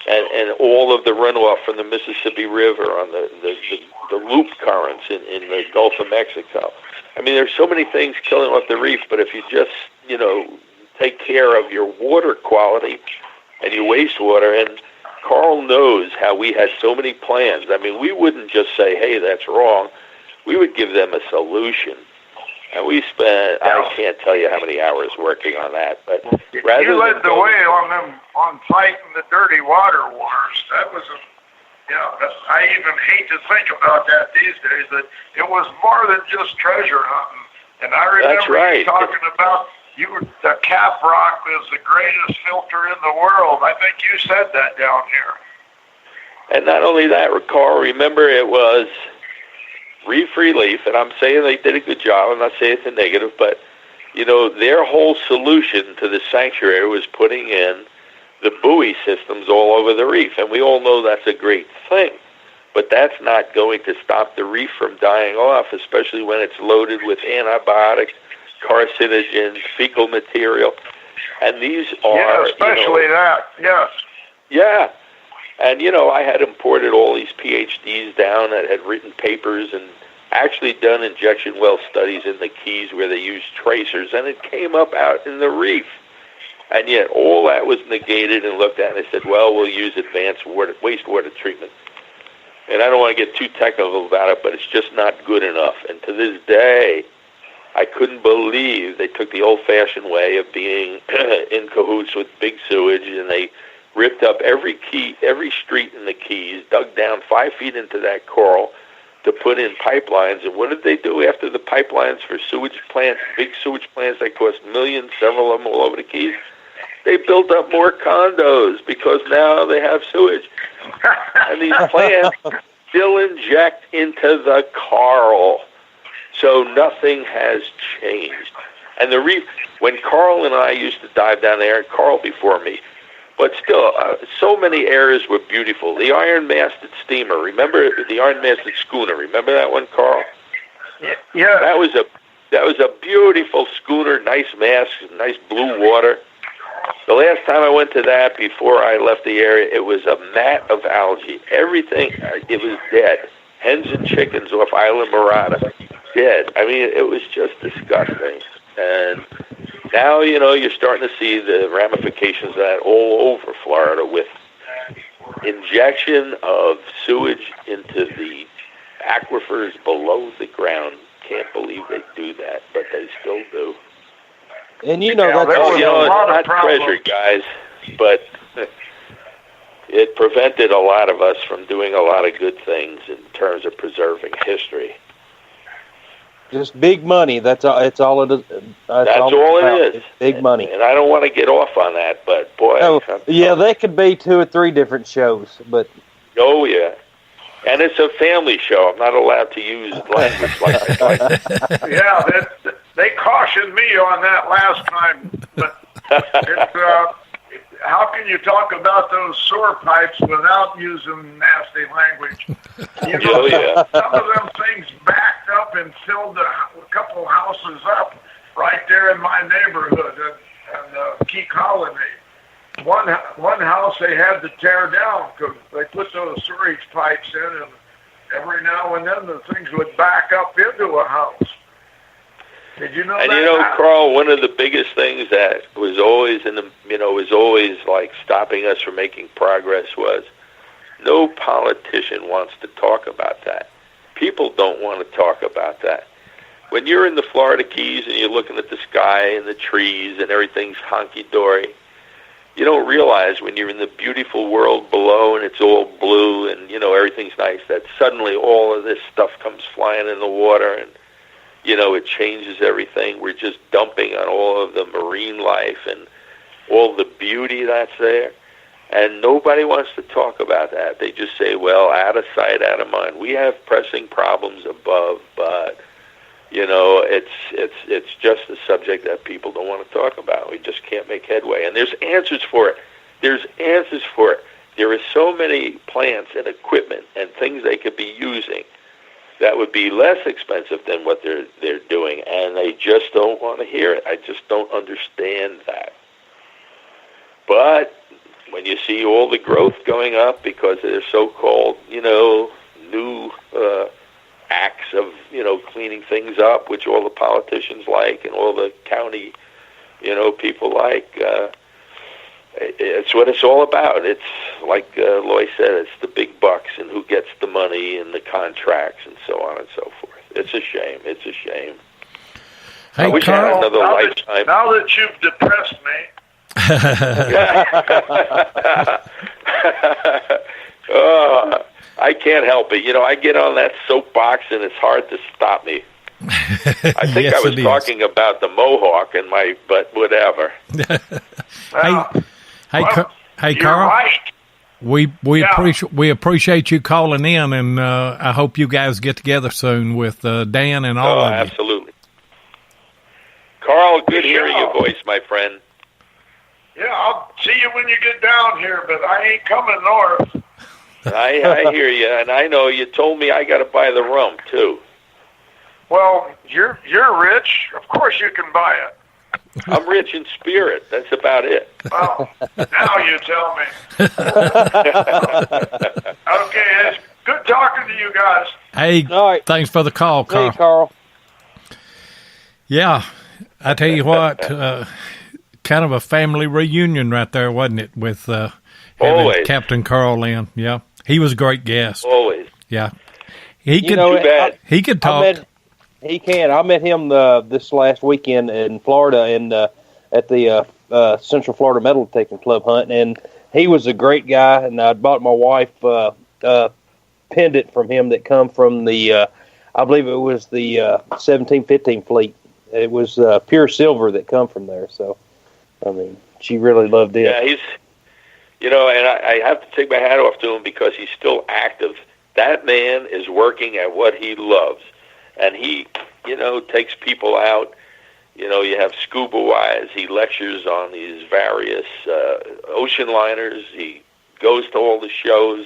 and all of the runoff from the Mississippi River on the loop currents in the Gulf of Mexico. I mean, there's so many things killing off the reef, but if you just, take care of your water quality and your wastewater, and Carl knows how we had so many plans. I mean, we wouldn't just say, hey, that's wrong. We would give them a solution. And we spent, I can't tell you how many hours working on that, but rather you led the way on fighting the dirty water wars. That was I even hate to think about that these days, that it was more than just treasure hunting. And I remember you talking about the Cap Rock is the greatest filter in the world. I think you said that down here. And not only that, Carl, remember it was Reef Relief, and I'm saying they did a good job. I'm not saying it's a negative, but, their whole solution to the sanctuary was putting in the buoy systems all over the reef. And we all know that's a great thing. But that's not going to stop the reef from dying off, especially when it's loaded with antibiotics, carcinogens, fecal material. And these are... Yeah, especially that, yes. Yeah. And, I had imported all these PhDs down that had written papers and actually done injection well studies in the Keys where they used tracers, and it came up out in the reef. And yet all that was negated and looked at, and they said, well, we'll use advanced wastewater treatment. And I don't want to get too technical about it, but it's just not good enough. And to this day, I couldn't believe they took the old-fashioned way of being in cahoots with big sewage, and they ripped up every street in the Keys, dug down 5 feet into that coral to put in pipelines. And what did they do after the pipelines for sewage plants, big sewage plants that cost millions, several of them all over the Keys? They built up more condos because now they have sewage. And these plants still inject into the coral. So nothing has changed. And the reef, when Carl and I used to dive down there, and Carl before me, but still, so many areas were beautiful. The iron-masted steamer, remember the iron-masted schooner? Remember that one, Carl? Yeah. That was a beautiful schooner, nice mast, nice blue water. The last time I went to that, before I left the area, it was a mat of algae. Everything, it was dead. Hens and chickens off Island Murata, dead. I mean, it was just disgusting. And now, you're starting to see the ramifications of that all over Florida with injection of sewage into the aquifers below the ground. Can't believe they do that, but they still do. And that's it's not treasure, guys, but it prevented a lot of us from doing a lot of good things in terms of preserving history. Just big money. That's all. It's all it is. That's all it is. It's big money. And I don't want to get off on that, but boy. That could be 2 or 3 different shows, but. Oh yeah, and it's a family show. I'm not allowed to use language like I like. Yeah, they cautioned me on that last time. But it's, how can you talk about those sewer pipes without using nasty language? Some of them things backed up and filled a couple houses up right there in my neighborhood in Key Colony. One house they had to tear down because they put those sewage pipes in, and every now and then the things would back up into a house. Did you know that? And Carl, one of the biggest things that was always was always like stopping us from making progress was no politician wants to talk about that. People don't want to talk about that. When you're in the Florida Keys and you're looking at the sky and the trees and everything's honky-dory, you don't realize when you're in the beautiful world below and it's all blue and, you know, everything's nice, that suddenly all of this stuff comes flying in the water and, you know, it changes everything. We're just dumping on all of the marine life and all the beauty that's there. And nobody wants to talk about that. They just say, well, out of sight, out of mind. We have pressing problems above, but, you know, it's just a subject that people don't want to talk about. We just can't make headway. And there's answers for it. There's answers for it. There are so many plants and equipment and things they could be using that would be less expensive than what they're doing, and they just don't want to hear it. I just don't understand that. But when you see all the growth going up because of their so-called, you know, new acts of, you know, cleaning things up, which all the politicians like and all the county, you know, people like, it's what it's all about. It's like Loy said, it's the big bucks and who gets the money and the contracts and so on and so forth. It's a shame. It's a shame. Hey, I wish I had another lifetime. Now that you've depressed me. I can't help it. You know, I get on that soapbox and it's hard to stop me. I think Yes, I was talking about the mohawk in but whatever. Hey, You're Carl. right. We appreciate you calling in, and I hope you guys get together soon with Dan and all of you. Absolutely. Carl, good hearing your voice, my friend. Yeah, I'll see you when you get down here, but I ain't coming north. I hear you, and I know you told me I got to buy the rum too. Well, you're rich. Of course you can buy it. I'm rich in spirit. That's about it. Well, now you tell me. Okay, it's good talking to you guys. Hey, All right. Thanks for the call, Carl. Hey, Carl. Yeah, I tell you what, kind of a family reunion right there, wasn't it, with having Always. Captain Carl in. Yeah, he was a great guest. Always. Yeah, he could. Too bad. He could talk. He can. I met him this last weekend in Florida and at the Central Florida Metal Detecting Club hunt, and he was a great guy. And I bought my wife pendant from him that come from the, I believe it was the 1715 fleet. It was pure silver that come from there. So, I mean, she really loved it. Yeah, he's, you know, and I have to take my hat off to him because he's still active. That man is working at what he loves. And he, you know, takes people out. You know, you have Scuba Wise. He lectures on these various ocean liners. He goes to all the shows.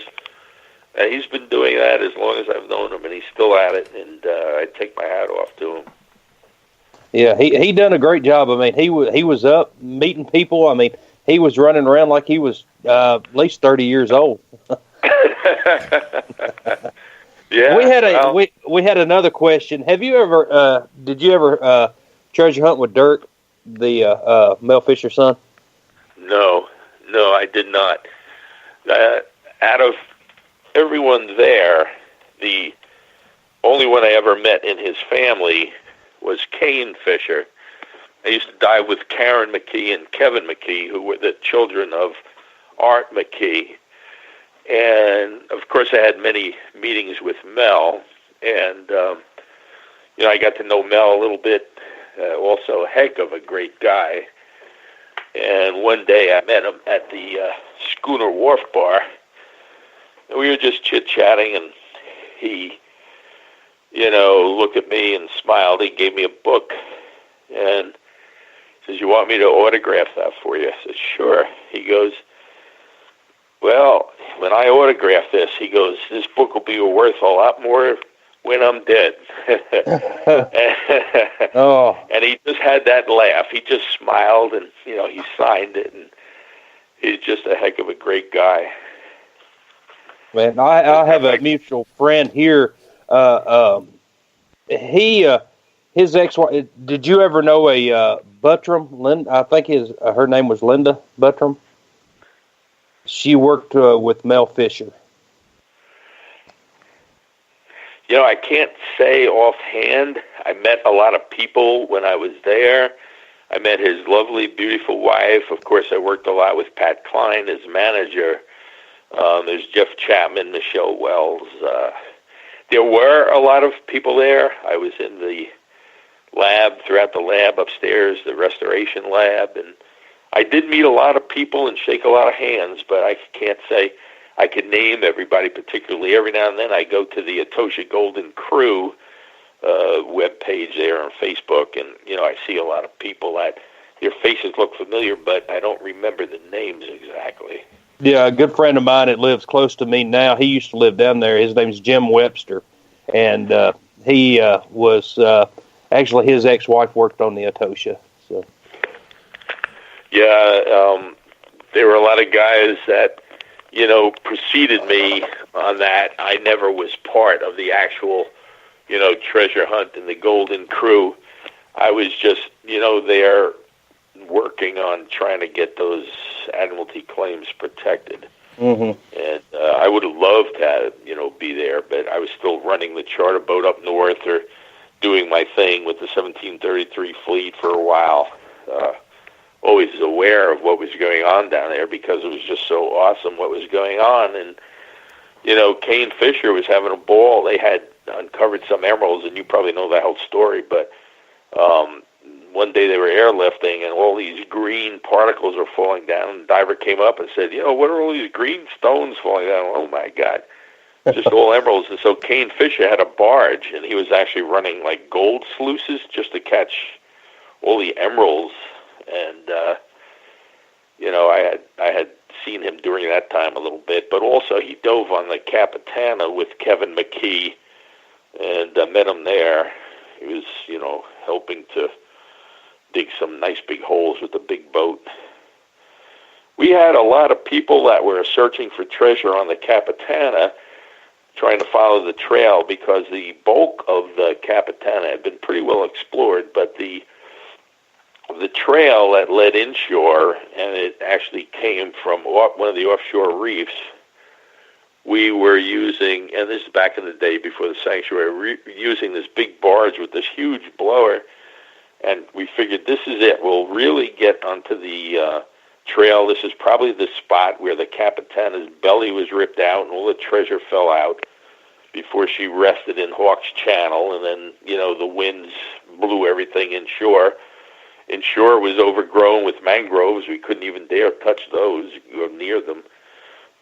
And he's been doing that as long as I've known him, and he's still at it. And I take my hat off to him. Yeah, he done a great job. I mean, he was up meeting people. I mean, he was running around like he was at least 30 years old. Yeah, we had another question. Have you ever did you ever treasure hunt with Dirk, the Mel Fisher's son? No, I did not. Out of everyone there, the only one I ever met in his family was Kane Fisher. I used to dive with Karen McKee and Kevin McKee, who were the children of Art McKee. And, of course, I had many meetings with Mel, and, you know, I got to know Mel a little bit, also a heck of a great guy. And one day I met him at the Schooner Wharf Bar, and we were just chit-chatting, and he, you know, looked at me and smiled. He gave me a book, and says, "You want me to autograph that for you?" I said, "Sure." He goes, "Well, when I autograph this," he goes, "this book will be worth a lot more when I'm dead." Oh. And he just had that laugh. He just smiled, and, you know, he signed it, and he's just a heck of a great guy. Man, I have a mutual friend here. His ex-wife. Did you ever know a Buttram? Linda, I think her name was Linda Buttram. She worked with Mel Fisher. You know, I can't say offhand. I met a lot of people when I was there. I met his lovely, beautiful wife. Of course, I worked a lot with Pat Klein as manager. There's Jeff Chapman, Michelle Wells. There were a lot of people there. I was in the lab, throughout the lab upstairs, the restoration lab, and I did meet a lot of people and shake a lot of hands, but I can't say I could name everybody particularly. Every now and then I go to the Etosha Golden Crew web page there on Facebook, and I see a lot of people that their faces look familiar, but I don't remember the names exactly. Yeah, a good friend of mine that lives close to me now, he used to live down there. His name's Jim Webster, and he was actually his ex-wife worked on the Etosha. So. Yeah, there were a lot of guys that, preceded me on that. I never was part of the actual, treasure hunt and the Golden Crew. I was just, there working on trying to get those Admiralty claims protected. Mm-hmm. And I would have loved to, be there, but I was still running the charter boat up north or doing my thing with the 1733 fleet for a while. Always aware of what was going on down there because it was just so awesome what was going on. And, Kane Fisher was having a ball. They had uncovered some emeralds, and you probably know the whole story, but one day they were airlifting, and all these green particles were falling down, and the diver came up and said, what are all these green stones falling down? Oh, my God. Just all emeralds. And so Kane Fisher had a barge, and he was actually running like gold sluices just to catch all the emeralds. And, I had seen him during that time a little bit, but also he dove on the Capitana with Kevin McKee, and met him there. He was, helping to dig some nice big holes with the big boat. We had a lot of people that were searching for treasure on the Capitana, trying to follow the trail, because the bulk of the Capitana had been pretty well explored, but the trail that led inshore, and it actually came from one of the offshore reefs, we were using, and this is back in the day before the sanctuary, using this big barge with this huge blower, and we figured this is it. We'll really get onto the trail. This is probably the spot where the Capitana's belly was ripped out and all the treasure fell out before she rested in Hawks Channel, and then, the winds blew everything inshore. Inshore was overgrown with mangroves. We couldn't even dare touch those, go near them.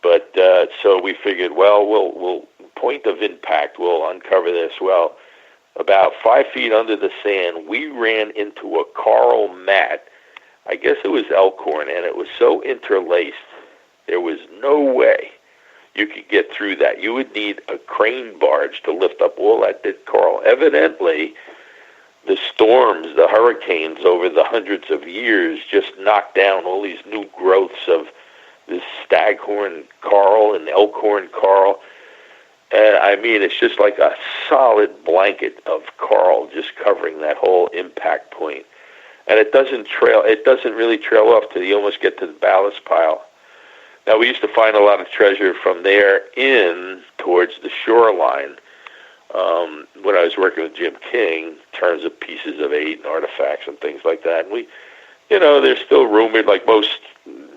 But so we figured, well, we'll point of impact, we'll uncover this. Well, about 5 feet under the sand, we ran into a coral mat. I guess it was elkhorn, and it was so interlaced, there was no way you could get through that. You would need a crane barge to lift up all that dead coral. Evidently, the storms, the hurricanes over the hundreds of years just knocked down all these new growths of this staghorn coral and elkhorn coral. And I mean, it's just like a solid blanket of coral just covering that whole impact point. And it doesn't really trail off till you almost get to the ballast pile. Now, we used to find a lot of treasure from there in towards the shoreline. When I was working with Jim King, in terms of pieces of 8 and artifacts and things like that. And we, there's still rumored, like most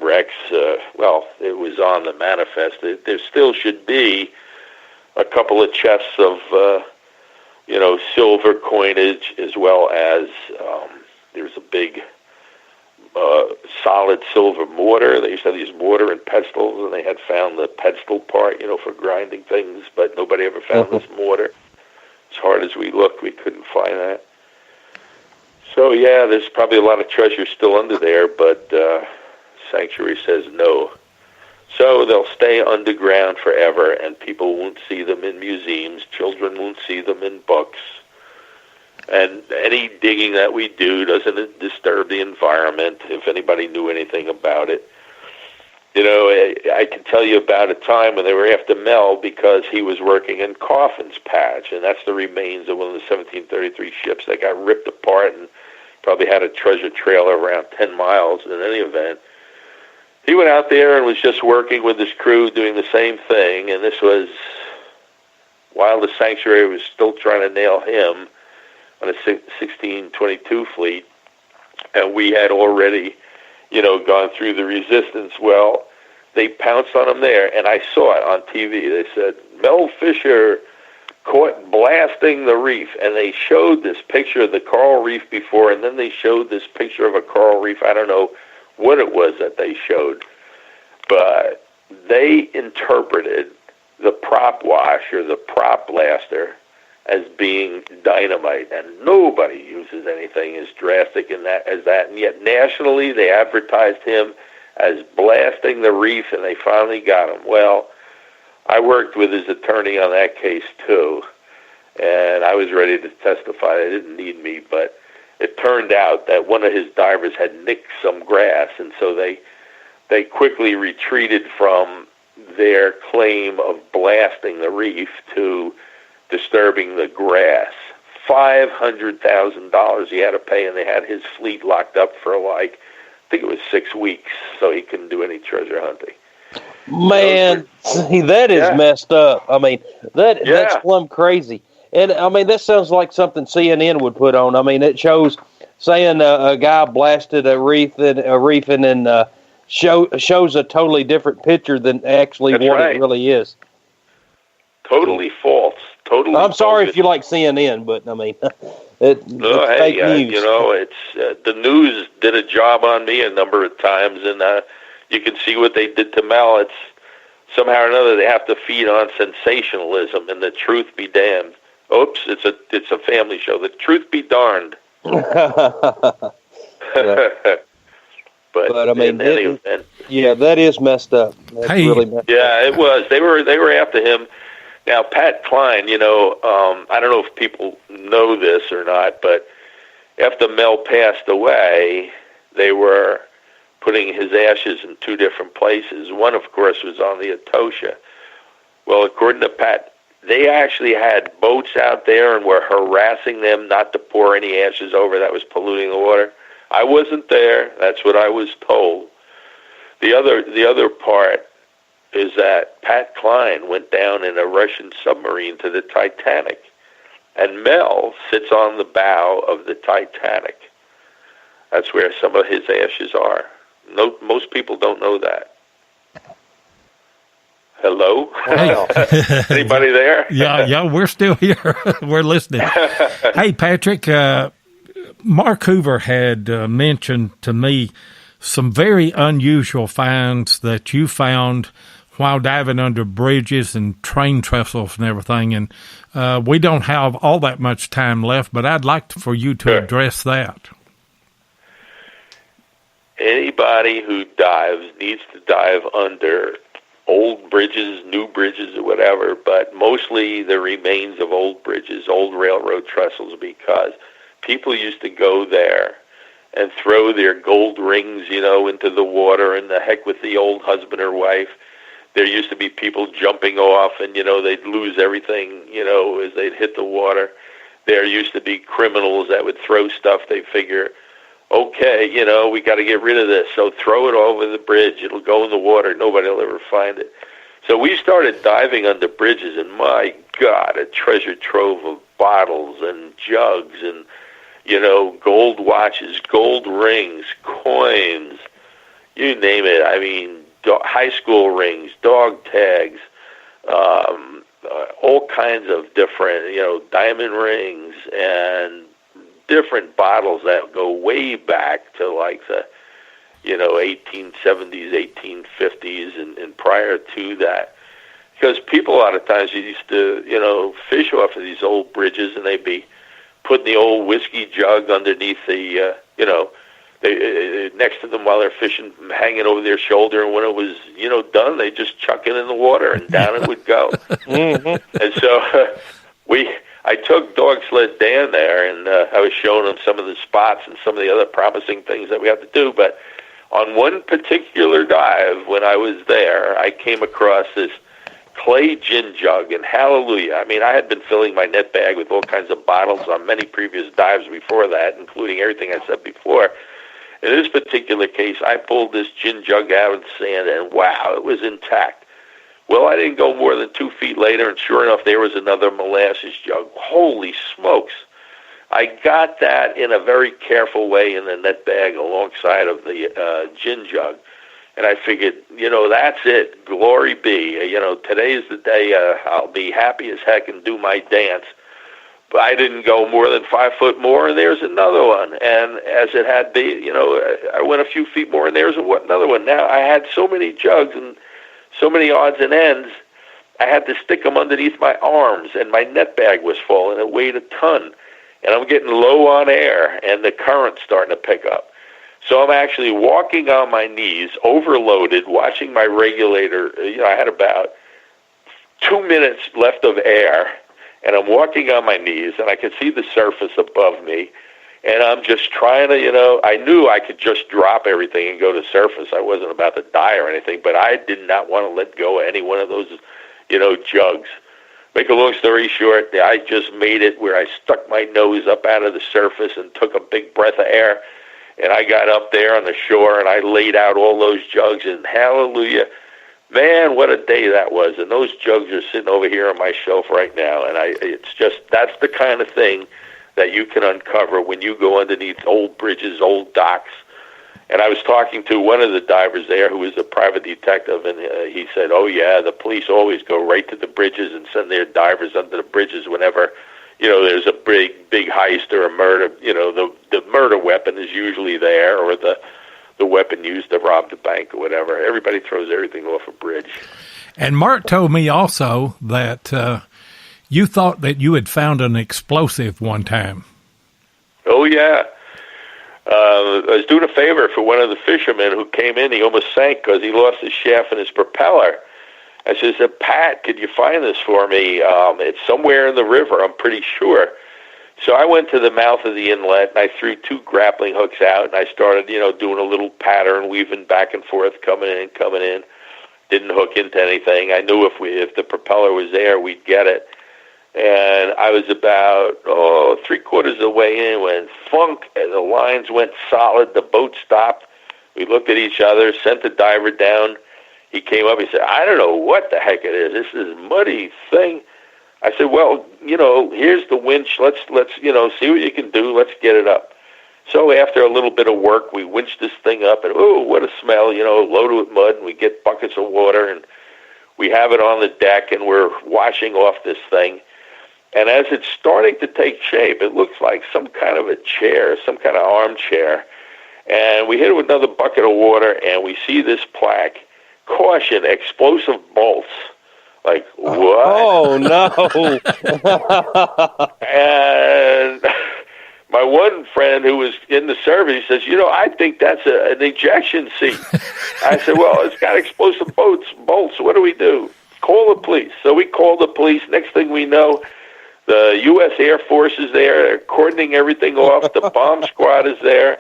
wrecks, it was on the manifest, there still should be a couple of chests of, silver coinage, as well as there's a big solid silver mortar. They used to have these mortar and pedestals, and they had found the pedestal part, for grinding things, but nobody ever found this mortar. As hard as we looked, we couldn't find that. So, yeah, there's probably a lot of treasure still under there, but Sanctuary says no. So they'll stay underground forever, and people won't see them in museums. Children won't see them in books. And any digging that we do doesn't disturb the environment, if anybody knew anything about it. I can tell you about a time when they were after Mel because he was working in Coffin's Patch, and that's the remains of one of the 1733 ships that got ripped apart and probably had a treasure trail around 10 miles. In any event, he went out there and was just working with his crew doing the same thing, and this was while the Sanctuary was still trying to nail him on a 1622 fleet. and we had already, gone through the resistance. Well, they pounced on him there, and I saw it on TV. They said, Mel Fisher caught blasting the reef, and they showed this picture of the coral reef before, and then they showed this picture of a coral reef. I don't know what it was that they showed, but they interpreted the prop wash or the prop blaster as being dynamite, and nobody uses anything as drastic as that, and yet nationally they advertised him as blasting the reef, and they finally got him. Well, I worked with his attorney on that case too, and I was ready to testify. They didn't need me, but it turned out that one of his divers had nicked some grass, and so they quickly retreated from their claim of blasting the reef to disturbing the grass. $500,000 he had to pay, and they had his fleet locked up for I think it was 6 weeks, so he couldn't do any treasure hunting. Man, that is messed up. I mean, that's plumb crazy. And I mean, that sounds like something CNN would put on. I mean, it shows saying a guy blasted a reef and then shows a totally different picture than actually it really is. Totally false. Totally. I'm sorry if you like CNN, but I mean, it's fake news. It's the news did a job on me a number of times, and you can see what they did to Mel. It's somehow or another they have to feed on sensationalism, and the truth be damned. Oops, it's a family show. The truth be darned. But I mean, that is messed up. That's really messed up. It was. They were after him. Now, Pat Klein, I don't know if people know this or not, but after Mel passed away, they were putting his ashes in 2 different places. One, of course, was on the Etosha. Well, according to Pat, they actually had boats out there and were harassing them not to pour any ashes over that was polluting the water. I wasn't there. That's what I was told. The other part is that Pat Klein went down in a Russian submarine to the Titanic, and Mel sits on the bow of the Titanic. That's where some of his ashes are. No, most people don't know that. Hello? Hey. Anybody there? Yeah, we're still here. We're listening. Hey, Patrick, Mark Hoover had mentioned to me some very unusual finds that you found while diving under bridges and train trestles and everything. And we don't have all that much time left, but I'd like for you to address that. Anybody who dives needs to dive under old bridges, new bridges, or whatever, but mostly the remains of old bridges, old railroad trestles, because people used to go there and throw their gold rings, into the water, and the heck with the old husband or wife. There used to be people jumping off, and, they'd lose everything, as they'd hit the water. There used to be criminals that would throw stuff. They figure, okay, we got to get rid of this, so throw it over the bridge. It'll go in the water. Nobody will ever find it. So we started diving under bridges, and my God, a treasure trove of bottles and jugs and, gold watches, gold rings, coins, you name it. I mean, high school rings, dog tags, all kinds of different, diamond rings and different bottles that go way back to like the, 1870s, 1850s and prior to that. Because people a lot of times used to, fish off of these old bridges, and they'd be putting the old whiskey jug underneath the, next to them while they're fishing, hanging over their shoulder, and when it was, done, they just chuck it in the water, and down it would go. Mm-hmm. And so I took Dog Sled Dan there, and I was showing him some of the spots and some of the other promising things that we have to do. But on one particular dive, when I was there, I came across this clay gin jug, and hallelujah. I mean, I had been filling my net bag with all kinds of bottles on many previous dives before that, including everything I said before. In this particular case, I pulled this gin jug out of the sand, and wow, it was intact. Well, I didn't go more than 2 feet later, and sure enough, there was another molasses jug. Holy smokes. I got that in a very careful way in the net bag alongside of the gin jug. And I figured, that's it. Glory be. Today's the day I'll be happy as heck and do my dance. But I didn't go more than 5 foot more, and there's another one. And as it had been, I went a few feet more, and there's another one. Now, I had so many jugs and so many odds and ends, I had to stick them underneath my arms, and my net bag was full, and it weighed a ton. And I'm getting low on air, and the current's starting to pick up. So I'm actually walking on my knees, overloaded, watching my regulator. I had about 2 minutes left of air, and I'm walking on my knees, and I can see the surface above me, and I'm just trying to, I knew I could just drop everything and go to surface. I wasn't about to die or anything, but I did not want to let go of any one of those, jugs. Make a long story short, I just made it where I stuck my nose up out of the surface and took a big breath of air, and I got up there on the shore, and I laid out all those jugs, and hallelujah. Man, what a day that was. And those jugs are sitting over here on my shelf right now. And that's the kind of thing that you can uncover when you go underneath old bridges, old docks. And I was talking to one of the divers there who was a private detective, and he said, oh, yeah, the police always go right to the bridges and send their divers under the bridges whenever, there's a big heist or a murder. The murder weapon is usually there, or the weapon used to rob the bank or whatever. Everybody throws everything off a bridge. And Mark told me also that you thought that you had found an explosive one time. Oh, yeah. I was doing a favor for one of the fishermen who came in. He almost sank because he lost his shaft and his propeller. I said, Pat, could you find this for me? It's somewhere in the river, I'm pretty sure. So I went to the mouth of the inlet, and I threw 2 grappling hooks out, and I started, doing a little pattern, weaving back and forth, coming in. Didn't hook into anything. I knew if the propeller was there, we'd get it. And I was about, 3/4 of the way in when funk, and the lines went solid, the boat stopped. We looked at each other, sent the diver down. He came up, he said, I don't know what the heck it is. This is a muddy thing. I said, well, here's the winch. Let's see what you can do. Let's get it up. So after a little bit of work, we winched this thing up, and oh, what a smell, loaded with mud, and we get buckets of water, and we have it on the deck, and we're washing off this thing. And as it's starting to take shape, it looks like some kind of a chair, some kind of armchair. And we hit it with another bucket of water, and we see this plaque, caution, explosive bolts. Like, what? Oh, no. And my one friend who was in the service says, I think that's an ejection seat. I said, well, it's got explosive bolts. What do we do? Call the police. So we called the police. Next thing we know, the U.S. Air Force is there. They're cordoning everything off. The bomb squad is there.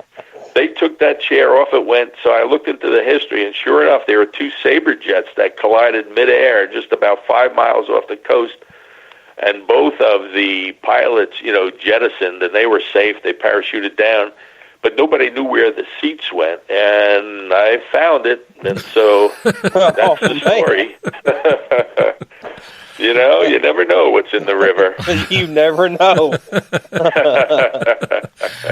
They took that chair off. It went. So I looked into the history, and sure enough, there were 2 Sabre jets that collided midair just about 5 miles off the coast. And both of the pilots, jettisoned, and they were safe. They parachuted down. But nobody knew where the seats went. And I found it. And so that's the story. You never know what's in the river. You never know.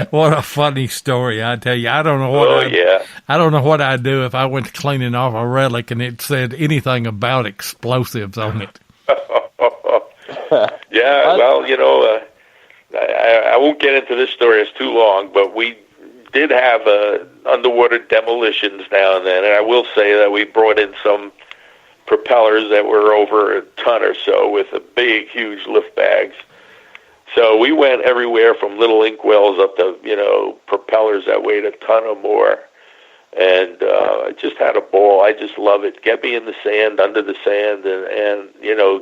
What a funny story, I tell you. I don't know what I'd do if I went to cleaning off a relic and it said anything about explosives on it. Yeah, well, I won't get into this story. It's too long, but we did have underwater demolitions now and then, and I will say that we brought in some propellers that were over a ton or so with a big, huge lift bags. So we went everywhere from little inkwells up to, propellers that weighed a ton or more. And I just had a ball. I just love it. Get me in the sand, under the sand, and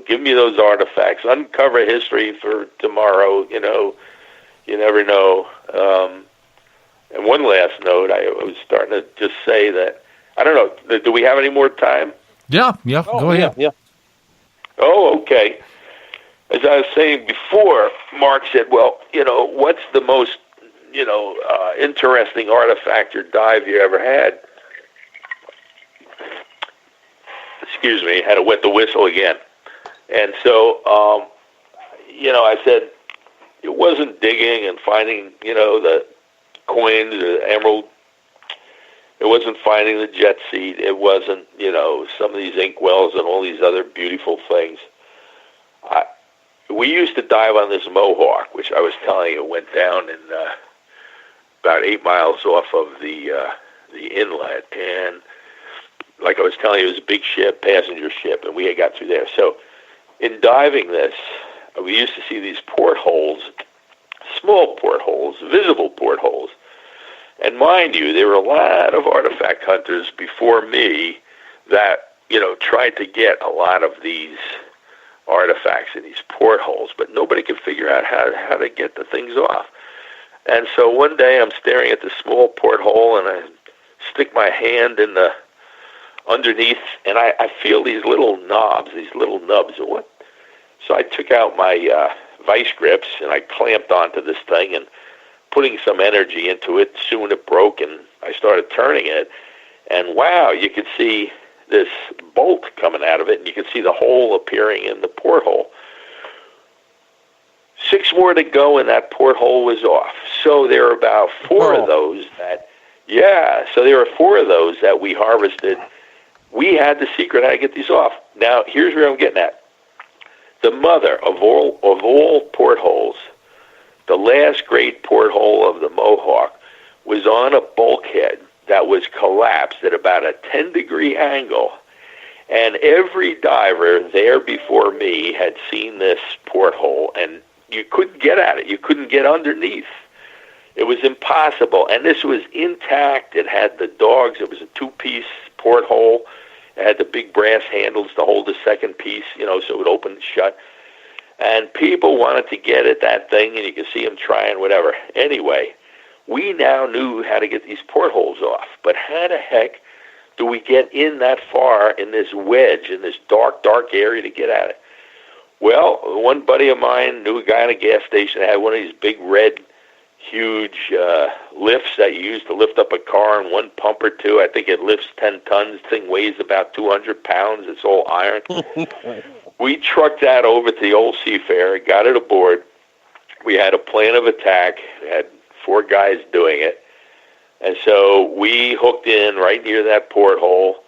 give me those artifacts. Uncover history for tomorrow, You never know. And one last note, I was starting to just say that, I don't know, do we have any more time? Yeah, go ahead. Yeah. Oh, okay. As I was saying before, Mark said, well, what's the most, interesting artifact or dive you ever had? Excuse me, I had to wet the whistle again. And so, I said, wasn't digging and finding, the coins, the emerald. It wasn't finding the jet seed. It wasn't, some of these ink wells and all these other beautiful things. We used to dive on this Mohawk, which I was telling you went down in about 8 miles off of the inlet. And like I was telling you, it was a big ship, passenger ship, and we had got through there. So in diving this, we used to see these portholes, small portholes, visible portholes. And mind you, there were a lot of artifact hunters before me that, tried to get a lot of these artifacts in these portholes, but nobody could figure out how to get the things off. And so one day I'm staring at this small porthole, and I stick my hand in the underneath, and I feel these little knobs, these little nubs. What? So I took out my vice grips, and I clamped onto this thing, and putting some energy into it, soon it broke, and I started turning it, and wow, you could see this bolt coming out of it, and you could see the hole appearing in the porthole. 6 more to go, and that porthole was off. So there were about 4 of those that we harvested. We had the secret how to get these off. Now, here's where I'm getting at. The mother of all portholes, the last great porthole of the Mohawk, was on a bulkhead that was collapsed at about a 10-degree angle. And every diver there before me had seen this porthole, and you couldn't get at it. You couldn't get underneath. It was impossible. And this was intact. It had the dogs. It was a 2-piece porthole. It had the big brass handles to hold the second piece, so it would open and shut. And people wanted to get at that thing, and you could see them trying, whatever. Anyway, we now knew how to get these portholes off. But how the heck do we get in that far in this wedge, in this dark, dark area to get at it? Well, one buddy of mine knew a guy in a gas station that had one of these big red, huge lifts that you use to lift up a car in one pump or two. I think it lifts 10 tons. The thing weighs about 200 pounds. It's all iron. We trucked that over to the old Seafarer, got it aboard. We had a plan of attack. We had 4 guys doing it. And so we hooked in right near that porthole.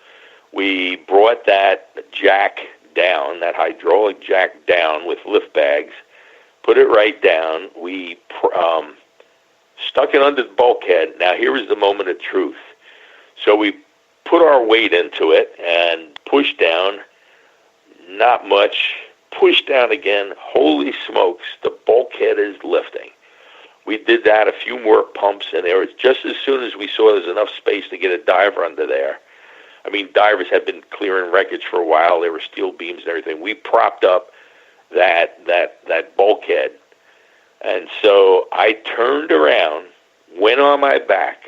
We brought that jack down, that hydraulic jack down with lift bags, put it right down. We stuck it under the bulkhead. Now, here was the moment of truth. So we put our weight into it and pushed down. Not much. Pushed down again. Holy smokes, the bulkhead is lifting. We did that, a few more pumps, and there was just as soon as we saw there's enough space to get a diver under there. I mean, divers had been clearing wreckage for a while. There were steel beams and everything. We propped up that bulkhead. And so I turned around, went on my back,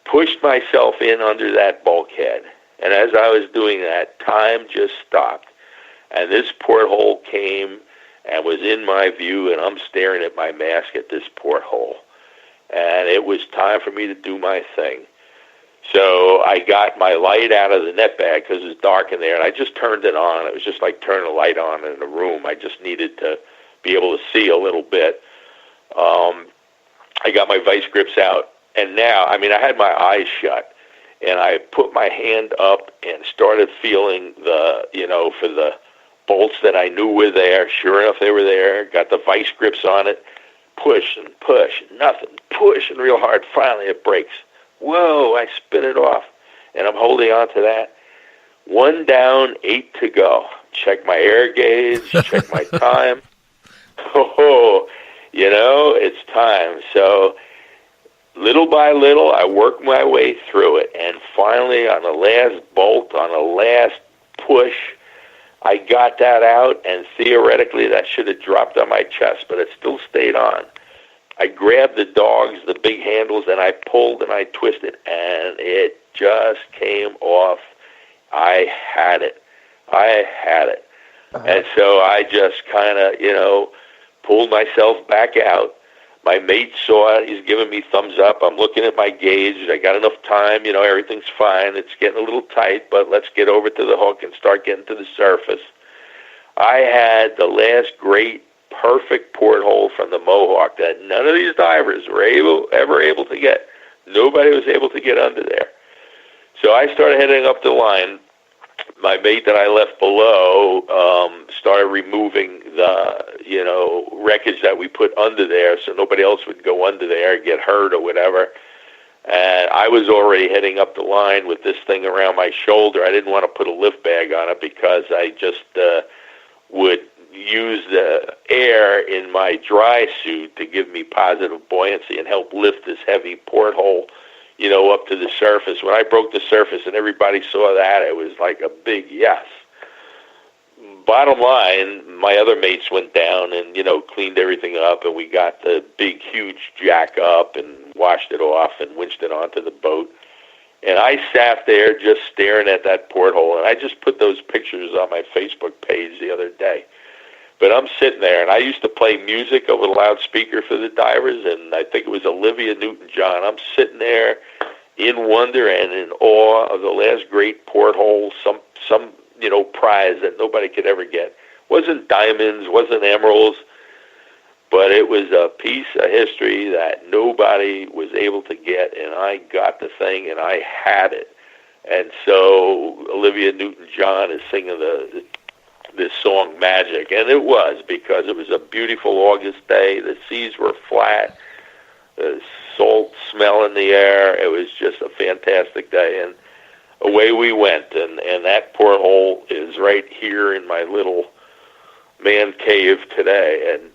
pushed myself in under that bulkhead. And as I was doing that, time just stopped. And this porthole came and was in my view, and I'm staring at my mask at this porthole. And it was time for me to do my thing. So I got my light out of the net bag because it was dark in there, and I just turned it on. It was just like turning a light on in a room. I just needed to be able to see a little bit. I got my vice grips out, and now, I had my eyes shut, and I put my hand up and started feeling for the bolts that I knew were there. Sure enough, they were there. Got the vice grips on it. Push and push, nothing. Push and real hard. Finally, it breaks. Whoa, I spin it off, and I'm holding on to that. 1 down, 8 to go. Check my air gauge, check my time. It's time. So little by little, I worked my way through it, and finally, on the last bolt, on the last push, I got that out, and theoretically, that should have dropped on my chest, but it still stayed on. I grabbed the dogs, the big handles, and I pulled and I twisted, and it just came off. I had it. Uh-huh. And so I just kind of, pulled myself back out. My mate saw it. He's giving me thumbs up. I'm looking at my gauge. I got enough time. Everything's fine. It's getting a little tight, but let's get over to the hook and start getting to the surface. I had the last great perfect porthole from the Mohawk that none of these divers were ever able to get. Nobody was able to get under there. So I started heading up the line. My mate that I left below started removing the, wreckage that we put under there so nobody else would go under there and get hurt or whatever. And I was already heading up the line with this thing around my shoulder. I didn't want to put a lift bag on it because I just would use the air in my dry suit to give me positive buoyancy and help lift this heavy porthole, up to the surface. When I broke the surface and everybody saw that, it was like a big yes. Bottom line, my other mates went down and, cleaned everything up, and we got the big, huge jack up and washed it off and winched it onto the boat. And I sat there just staring at that porthole, and I just put those pictures on my Facebook page the other day. But I'm sitting there, and I used to play music over the loudspeaker for the divers, and I think it was Olivia Newton-John. I'm sitting there in wonder and in awe of the last great porthole, some prize that nobody could ever get. Wasn't diamonds, wasn't emeralds, but it was a piece of history that nobody was able to get, and I got the thing, and I had it. And so Olivia Newton-John is singing this song Magic, and it was because it was a beautiful August day. The seas were flat, the salt smell in the air. It was just a fantastic day, and away we went. And that porthole is right here in my little man cave today. And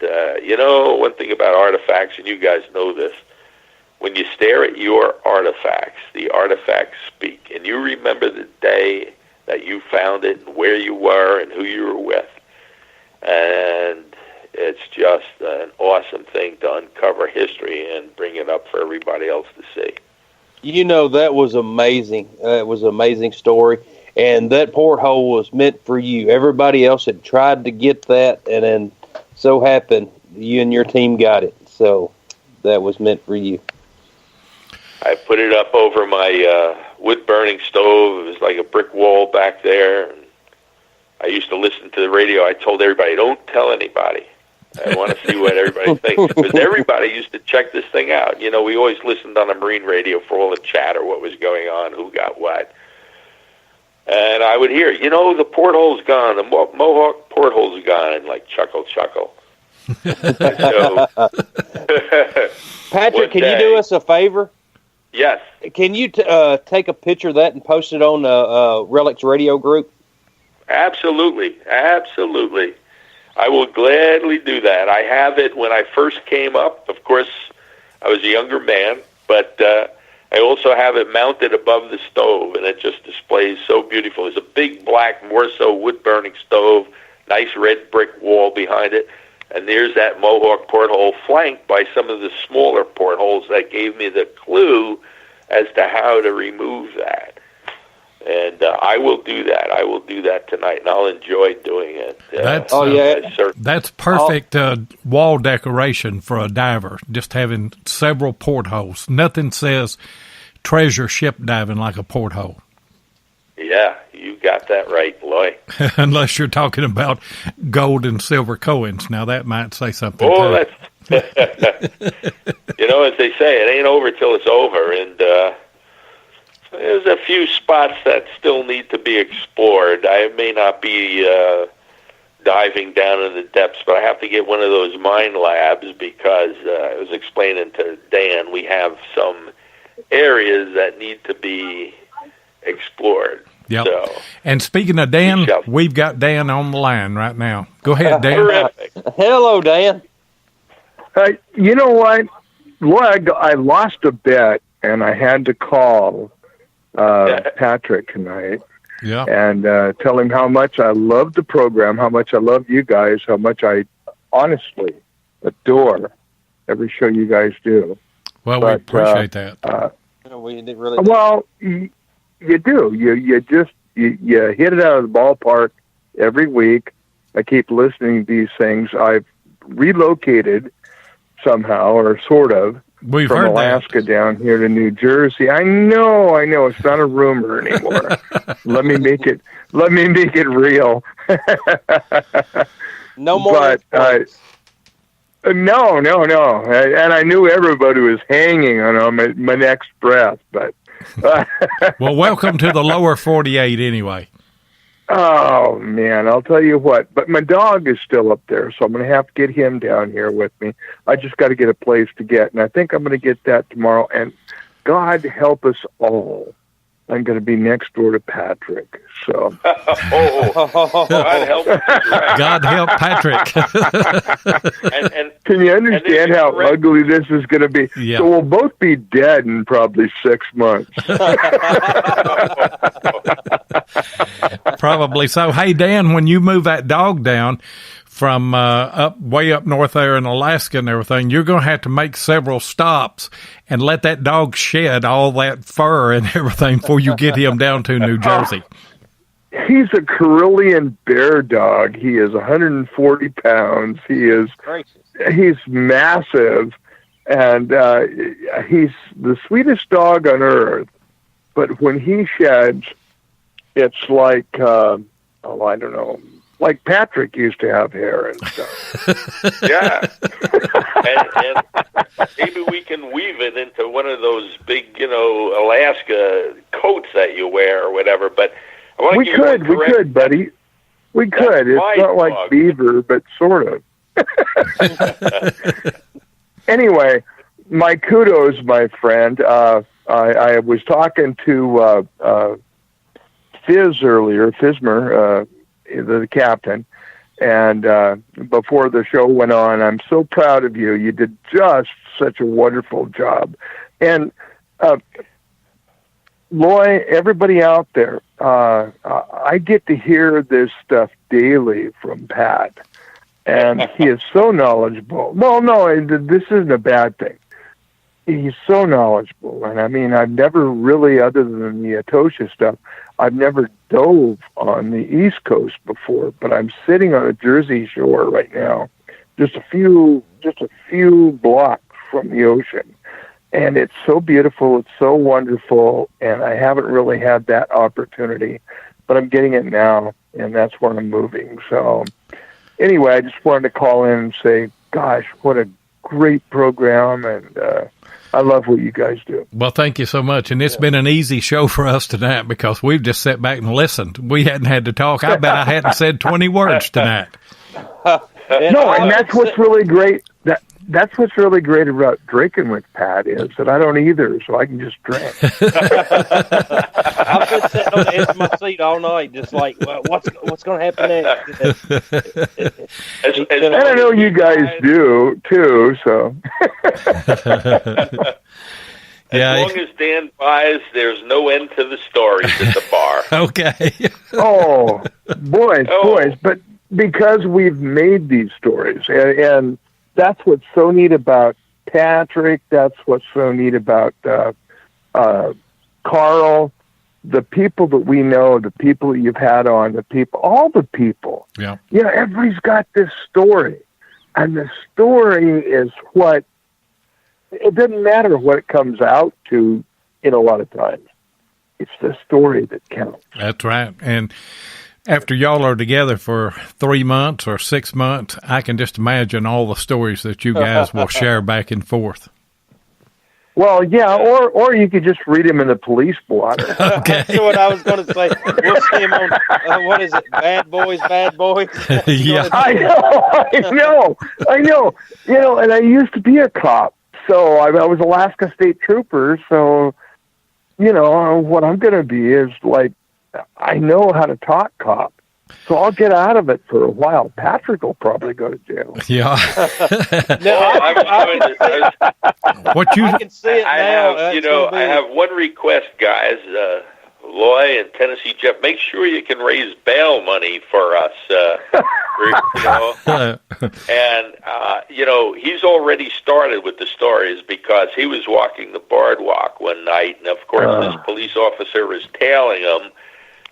one thing about artifacts, and you guys know this, when you stare at your artifacts, the artifacts speak, and you remember the day that you found it and where you were and who you were with. And it's just an awesome thing to uncover history and bring it up for everybody else to see. That was amazing. It was an amazing story. And that porthole was meant for you. Everybody else had tried to get that, and then so happened you and your team got it. So that was meant for you. I put it up over my wood-burning stove. It was like a brick wall back there. And I used to listen to the radio. I told everybody, don't tell anybody. I want to see what everybody thinks. Because everybody used to check this thing out. We always listened on the marine radio for all the chatter, what was going on, who got what. And I would hear, the porthole's gone, the Mohawk porthole's gone, and chuckle. So, Patrick, can you do us a favor? Yes. Can you take a picture of that and post it on the Relics Radio group? Absolutely. I will gladly do that. I have it when I first came up. Of course, I was a younger man, but I also have it mounted above the stove, and it just displays so beautiful. It's a big black Morso wood-burning stove, nice red brick wall behind it, and there's that Mohawk porthole flanked by some of the smaller portholes that gave me the clue as to how to remove that. And I will do that. I will do that tonight, and I'll enjoy doing it. That's perfect wall decoration for a diver, just having several portholes. Nothing says treasure ship diving like a porthole. Yeah, you got that right, Loy. Unless you're talking about gold and silver coins. Now, that might say something. Oh, that's... as they say, it ain't over till it's over, and... there's a few spots that still need to be explored. I may not be diving down in the depths, but I have to get one of those mine labs because I was explaining to Dan, we have some areas that need to be explored. Yep. So, and speaking of Dan, we've got Dan on the line right now. Go ahead, Dan. Hello, Dan. You know what? I lost a bet, and I had to call Patrick tonight and tell him how much I love the program, how much I love you guys, how much I honestly adore every show you guys do. Well, we appreciate that. We didn't really. Well, you do. You just hit it out of the ballpark every week. I keep listening to these things. I've relocated somehow, or sort of. We've from heard Alaska that. down here to New Jersey. I know. It's not a rumor anymore. Let me make it real. No more. No. And I knew everybody was hanging on my next breath, but. Well, welcome to the lower 48 anyway. Oh, man, I'll tell you what. But my dog is still up there, so I'm going to have to get him down here with me. I just got to get a place to get, and I think I'm going to get that tomorrow. And God help us all. I'm going to be next door to Patrick. So, God help us. God help Patrick. and can you understand how ugly this is going to be? Yeah. So we'll both be dead in probably 6 months. Probably so. Hey, Dan, when you move that dog down from way up north there in Alaska and everything, you're going to have to make several stops and let that dog shed all that fur and everything before you get him down to New Jersey. He's a Karelian bear dog. He is 140 pounds. He's massive, and he's the sweetest dog on earth. But when he sheds, it's like, I don't know, like Patrick used to have hair and stuff. Yeah. and maybe we can weave it into one of those big, Alaska coats that you wear or whatever. But I want to we could, buddy. We could. It's not like beaver, but sort of. Anyway, my kudos, my friend. I was talking to Fizz earlier, Fismer, the captain, and before the show went on, I'm so proud of you. You did just such a wonderful job. And Loy, everybody out there, I get to hear this stuff daily from Pat, and he is so knowledgeable. Well, no, this isn't a bad thing. He's so knowledgeable, and I mean, I've never really, other than the Etosha stuff, I've never dove on the East Coast before, but I'm sitting on a Jersey shore right now, just a few blocks from the ocean. And it's so beautiful, it's so wonderful, and I haven't really had that opportunity, but I'm getting it now, and that's where I'm moving. So anyway, I just wanted to call in and say, gosh, what a great program, and I love what you guys do. Well, thank you so much. And it's been an easy show for us tonight because we've just sat back and listened. We hadn't had to talk. I bet I hadn't said 20 words tonight. No, and that's what's really great. That's what's really great about drinking with Pat is that I don't either, so I can just drink. I've been sitting on the edge of my seat all night, just like, well, what's going to happen next? And I know you guys do too. So. As long as Dan buys, there's no end to the stories at the bar. Okay. Oh, boys, but because we've made these stories, and that's what's so neat about Patrick. That's what's so neat about Carl. The people that we know, the people that you've had on, all the people. Yeah. Everybody's got this story. And the story is what, it doesn't matter what it comes out to in a lot of times. It's the story that counts. That's right. And after y'all are together for 3 months or 6 months, I can just imagine all the stories that you guys will share back and forth. Well, yeah, or you could just read him in the police blotter. Okay. That's what I was going to say. We'll see him on, what is it, Bad Boys? Yeah. I know. And I used to be a cop. So I was Alaska State Trooper. So, what I'm going to be is like, I know how to talk cop, so I'll get out of it for a while. Patrick will probably go to jail. Yeah. I can see it now. I have one request, guys. Loy and Tennessee Jeff, make sure you can raise bail money for us. And he's already started with the stories because he was walking the boardwalk one night, and of course this police officer was tailing him.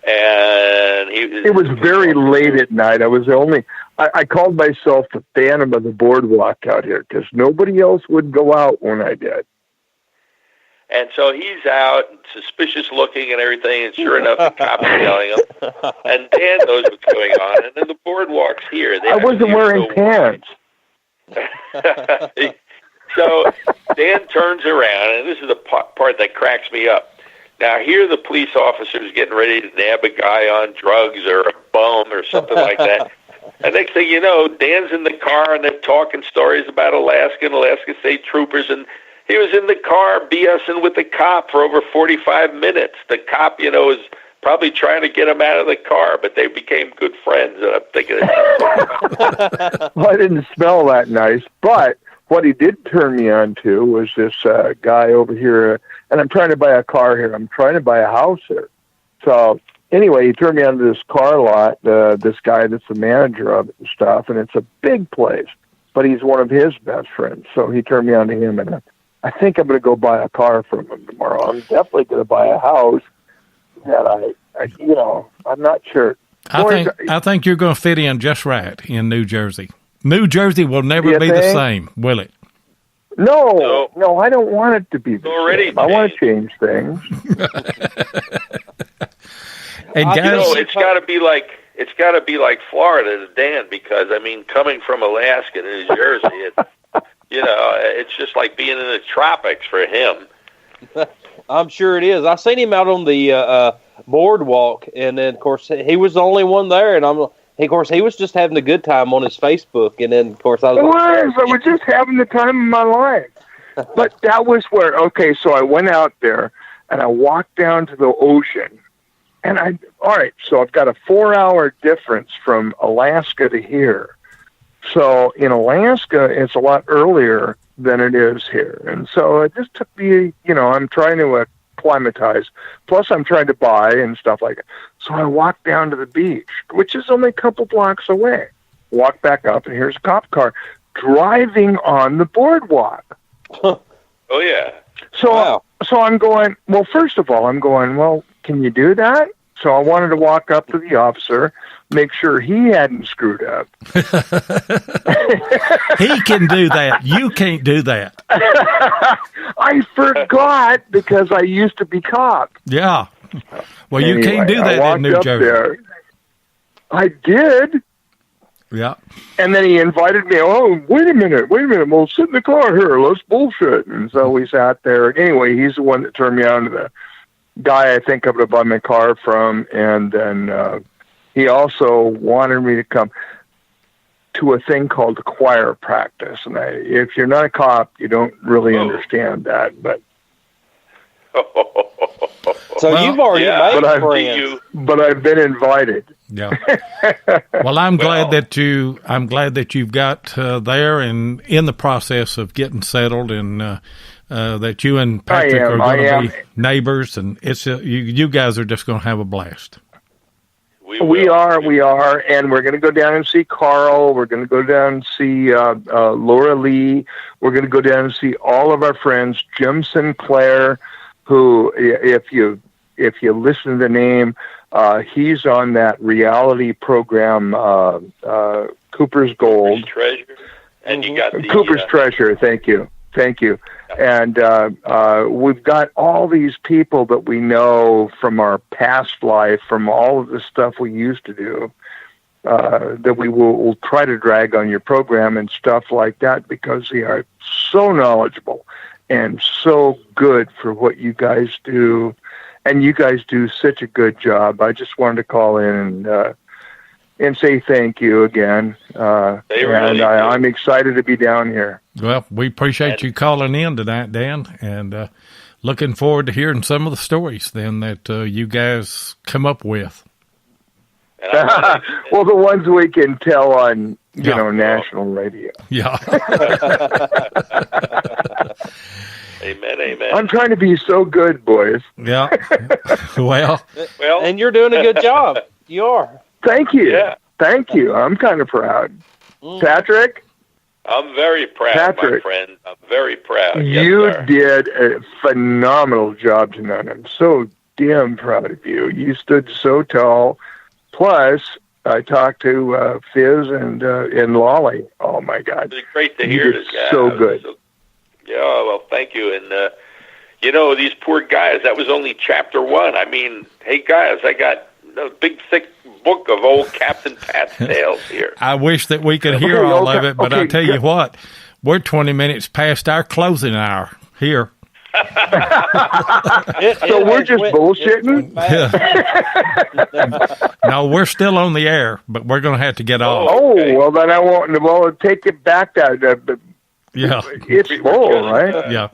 And it was very late at night. I called myself the Phantom of the Boardwalk out here because nobody else would go out when I did. And so he's out, suspicious looking and everything, and sure enough, the cops are yelling him. And Dan knows what's going on. And then the boardwalk's here. I wasn't wearing pants. So Dan turns around, and this is the part that cracks me up. Now, here the police officer's getting ready to nab a guy on drugs or a bum or something like that. And next thing you know, Dan's in the car, and they're talking stories about Alaska and Alaska State Troopers, and he was in the car BSing with the cop for over 45 minutes. The cop, is probably trying to get him out of the car, but they became good friends. And I'm thinking, well, I didn't smell that nice, but what he did turn me on to was this guy over here, and I'm trying to buy a car here. I'm trying to buy a house here. So anyway, he turned me on to this car lot, this guy that's the manager of it and stuff, and it's a big place, but he's one of his best friends. So he turned me on to him, and I think I'm going to go buy a car from him tomorrow. I'm definitely going to buy a house that I'm not sure. I think you're going to fit in just right in New Jersey. New Jersey will never be the same, will it? No, I don't want it to be the same. I want to change things. And guys, it's got to be like Florida to Dan, because coming from Alaska to New Jersey, it's just like being in the tropics for him. I'm sure it is. I seen him out on the boardwalk, and then of course he was the only one there, and of course he was just having a good time on his Facebook, and then of course I was just having the time of my life. But that was where so I went out there and I walked down to the ocean, and so I've got a 4-hour difference from Alaska to here. So in Alaska it's a lot earlier than it is here, and so it just took me, I'm trying to acclimatize. Plus, I'm trying to buy and stuff like that. So I walked down to the beach, which is only a couple blocks away. Walk back up, and here's a cop car driving on the boardwalk. Oh yeah. So, wow. So I'm going. Well, first of all, I'm going. Well, can you do that? So I wanted to walk up to the officer, make sure he hadn't screwed up. He can do that. You can't do that. I forgot because I used to be cop. Yeah. Well, anyway, you can't do that in New Jersey. There. I did. Yeah. And then he invited me, wait a minute, we'll sit in the car here, let's bullshit. And so we sat there. Anyway, he's the one that turned me on to the guy I think I'm going to buy my car from, and then he also wanted me to come to a thing called choir practice. And if you're not a cop, you don't really understand that. But so you've already made friends. But I've been invited. Yeah. Well, I'm glad that you've got there and in the process of getting settled, and that you and Patrick are going to be neighbors, and it's you guys are just going to have a blast. We are, and we're going to go down and see Carl. We're going to go down and see Laura Lee. We're going to go down and see all of our friends. Jim Sinclair, who, if you listen to the name, he's on that reality program, Cooper's Gold. Treasure, and you got Cooper's Treasure. Thank you. And we've got all these people that we know from our past life, from all of the stuff we used to do, that we will try to drag on your program and stuff like that, because they are so knowledgeable and so good for what you guys do. And you guys do such a good job. I just wanted to call in and say thank you again. I'm excited to be down here. Well, we appreciate you calling in tonight, Dan, and looking forward to hearing some of the stories then that you guys come up with. Well, the ones we can tell on, national radio. Yeah. Amen. I'm trying to be so good, boys. Yeah. Well, and you're doing a good job. You are. Thank you. Yeah. Thank you. I'm kind of proud. Patrick? I'm very proud, my friend. I'm very proud. You did a phenomenal job tonight. I'm so damn proud of you. You stood so tall. Plus, I talked to Fizz and Lolly. Oh, my God. It was great to hear this. So good. Yeah, well, thank you. And, these poor guys, that was only chapter 1. I mean, hey, guys, I got a big, thick book of old Captain Pat's tales here. I wish that we could hear all of it, but I tell you what, we're 20 minutes past our closing hour here. So we're just bullshitting? No, we're still on the air, but we're going to have to get off. Oh, well, then I won't. Well, take it back. Yeah. It's full, right? Yeah.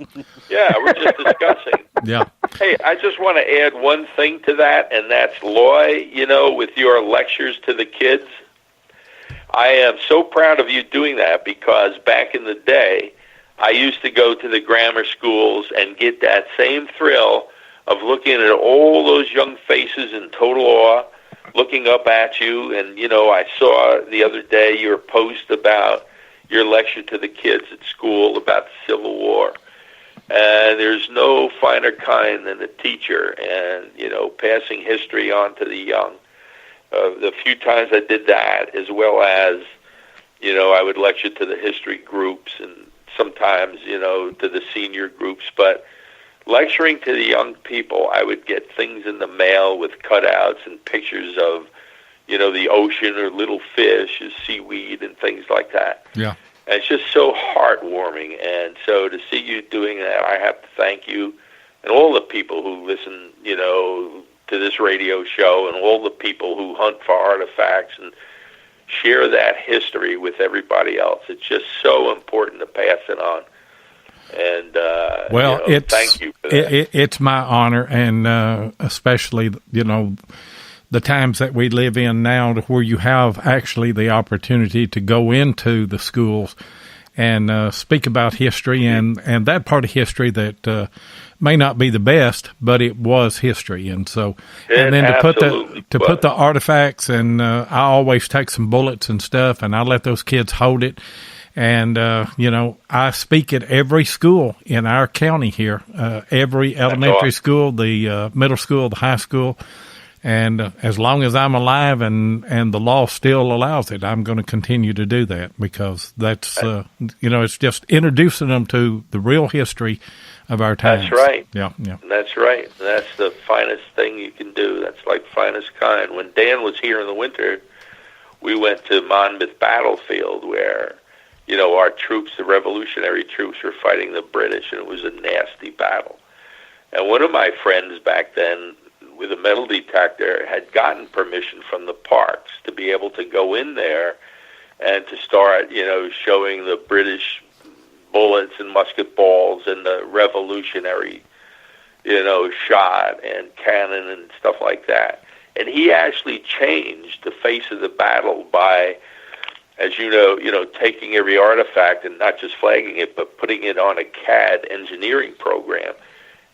Yeah, we're just discussing. Yeah. Hey, I just want to add one thing to that, and that's Loy, with your lectures to the kids. I am so proud of you doing that because back in the day, I used to go to the grammar schools and get that same thrill of looking at all those young faces in total awe, looking up at you. And, I saw the other day your post about your lecture to the kids at school about the Civil War. And there's no finer kind than a teacher and, passing history on to the young. The few times I did that, as well as, I would lecture to the history groups and sometimes, to the senior groups. But lecturing to the young people, I would get things in the mail with cutouts and pictures of, the ocean or little fish, seaweed and things like that. Yeah. And it's just so heartwarming. And so to see you doing that, I have to thank you and all the people who listen, to this radio show and all the people who hunt for artifacts and share that history with everybody else. It's just so important to pass it on. And, thank you for that. It's my honor, and especially, the times that we live in now, where you have actually the opportunity to go into the schools and speak about history and that part of history that may not be the best, but it was history. And so, and then to put the artifacts, and I always take some bullets and stuff, and I let those kids hold it. And, I speak at every school in our county here, every elementary school, the middle school, the high school. And as long as I'm alive and the law still allows it, I'm going to continue to do that, because that's, it's just introducing them to the real history of our times. That's right. Yeah. That's right. That's the finest thing you can do. That's like finest kind. When Dan was here in the winter, we went to Monmouth Battlefield where, our troops, the revolutionary troops, were fighting the British, and it was a nasty battle. And one of my friends back then, with a metal detector, had gotten permission from the parks to be able to go in there and to start, showing the British bullets and musket balls and the revolutionary, shot and cannon and stuff like that. And he actually changed the face of the battle by, as taking every artifact and not just flagging it, but putting it on a CAD engineering program.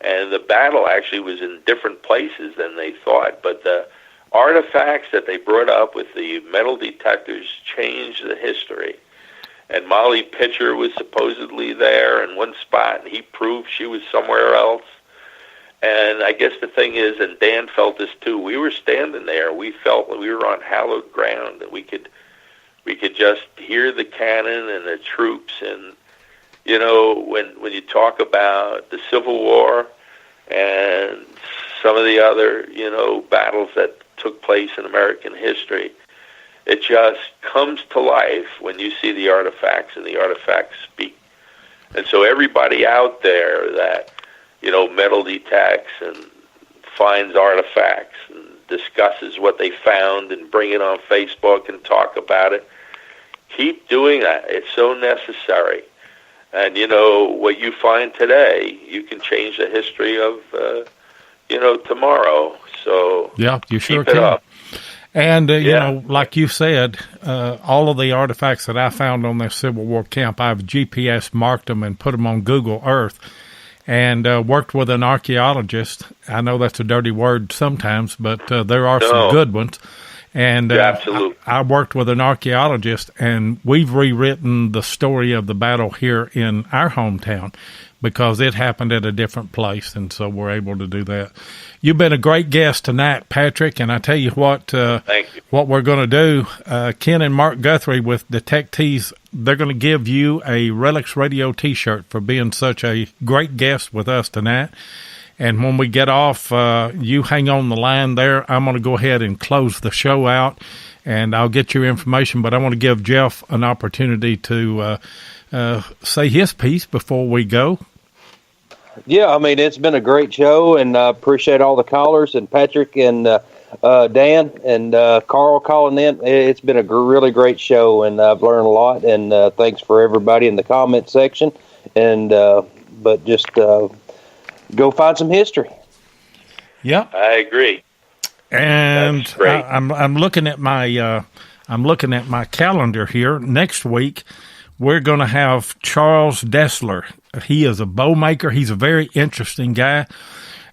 And the battle actually was in different places than they thought. But the artifacts that they brought up with the metal detectors changed the history. And Molly Pitcher was supposedly there in one spot, and he proved she was somewhere else. And I guess the thing is, and Dan felt this too, we were standing there. We felt that we were on hallowed ground, and we could just hear the cannon and the troops. And when you talk about the Civil War and some of the other, battles that took place in American history, it just comes to life when you see the artifacts and the artifacts speak. And so everybody out there that, metal detects and finds artifacts and discusses what they found and bring it on Facebook and talk about it, keep doing that. It's so necessary. And, what you find today, you can change the history of, tomorrow. So yeah, you sure keep it can. Up. And, like you said, all of the artifacts that I found on that Civil War camp, I've GPS marked them and put them on Google Earth, and worked with an archaeologist. I know that's a dirty word sometimes, but there are some good ones. And I worked with an archaeologist, and we've rewritten the story of the battle here in our hometown because it happened at a different place, and so we're able to do that. You've been a great guest tonight, Patrick, and I tell you what, thank you. What we're going to do, Ken and Mark Guthrie with Detect Tees, they're going to give you a Relics Radio T-shirt for being such a great guest with us tonight. And when we get off, you hang on the line there. I'm going to go ahead and close the show out, and I'll get your information. But I want to give Jeff an opportunity to say his piece before we go. Yeah, I mean, it's been a great show, and I appreciate all the callers, and Patrick and Dan and Carl calling in. It's been a really great show, and I've learned a lot, and thanks for everybody in the comment section. And but just go find some history. Yeah, I agree. And I'm looking at my calendar here. Next week, we're going to have Charles Dessler. He is a bow maker. He's a very interesting guy,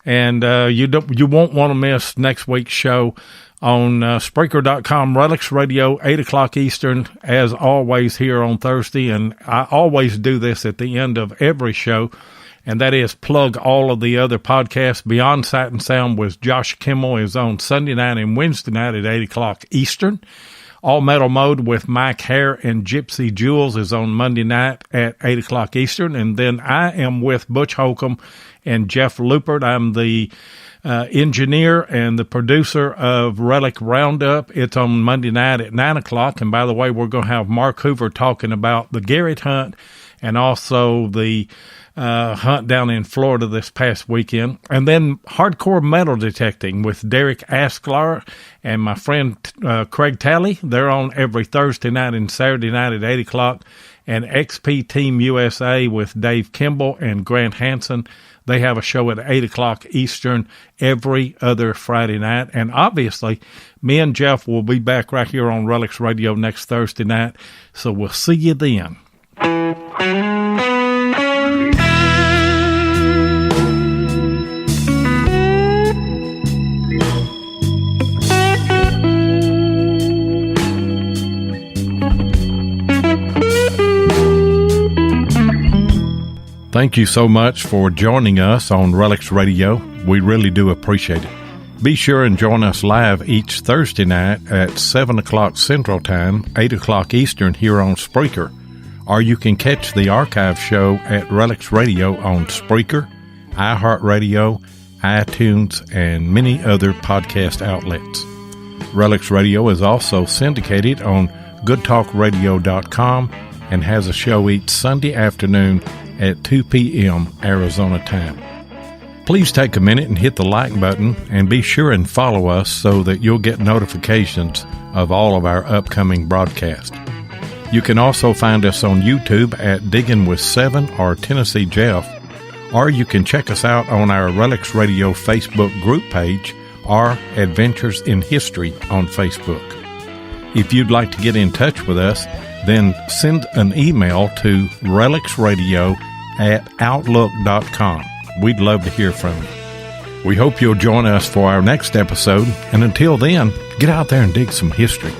and you won't want to miss next week's show on Spreaker.com, Relics Radio, 8 o'clock Eastern, as always here on Thursday. And I always do this at the end of every show, and that is plug all of the other podcasts. Beyond Sight and Sound with Josh Kimmel is on Sunday night and Wednesday night at 8 o'clock Eastern. All Metal Mode with Mike Hare and Gypsy Jules is on Monday night at 8 o'clock Eastern. And then I am with Butch Holcomb and Jeff Lupert. I'm the engineer and the producer of Relic Roundup. It's on Monday night at 9 o'clock. And by the way, we're going to have Mark Hoover talking about the Garrett hunt and also the hunt down in Florida this past weekend. And then Hardcore Metal Detecting with Derek Asklar and my friend Craig Talley. They're on every Thursday night and Saturday night at 8 o'clock. And XP Team USA with Dave Kimball and Grant Hansen. They have a show at 8 o'clock Eastern every other Friday night. And obviously, me and Jeff will be back right here on Relics Radio next Thursday night. So we'll see you then. Thank you so much for joining us on Relics Radio. We really do appreciate it. Be sure and join us live each Thursday night at 7 o'clock Central Time, 8 o'clock Eastern here on Spreaker. Or you can catch the archive show at Relics Radio on Spreaker, iHeartRadio, iTunes, and many other podcast outlets. Relics Radio is also syndicated on GoodTalkRadio.com and has a show each Sunday afternoon at 2 p.m. Arizona time. Please take a minute and hit the like button and be sure and follow us so that you'll get notifications of all of our upcoming broadcasts. You can also find us on YouTube at Diggin' with Seven or Tennessee Jeff, or you can check us out on our Relics Radio Facebook group page or Adventures in History on Facebook. If you'd like to get in touch with us, then send an email to relicsradio@outlook.com. We'd love to hear from you. We hope you'll join us for our next episode, and until then, get out there and dig some history.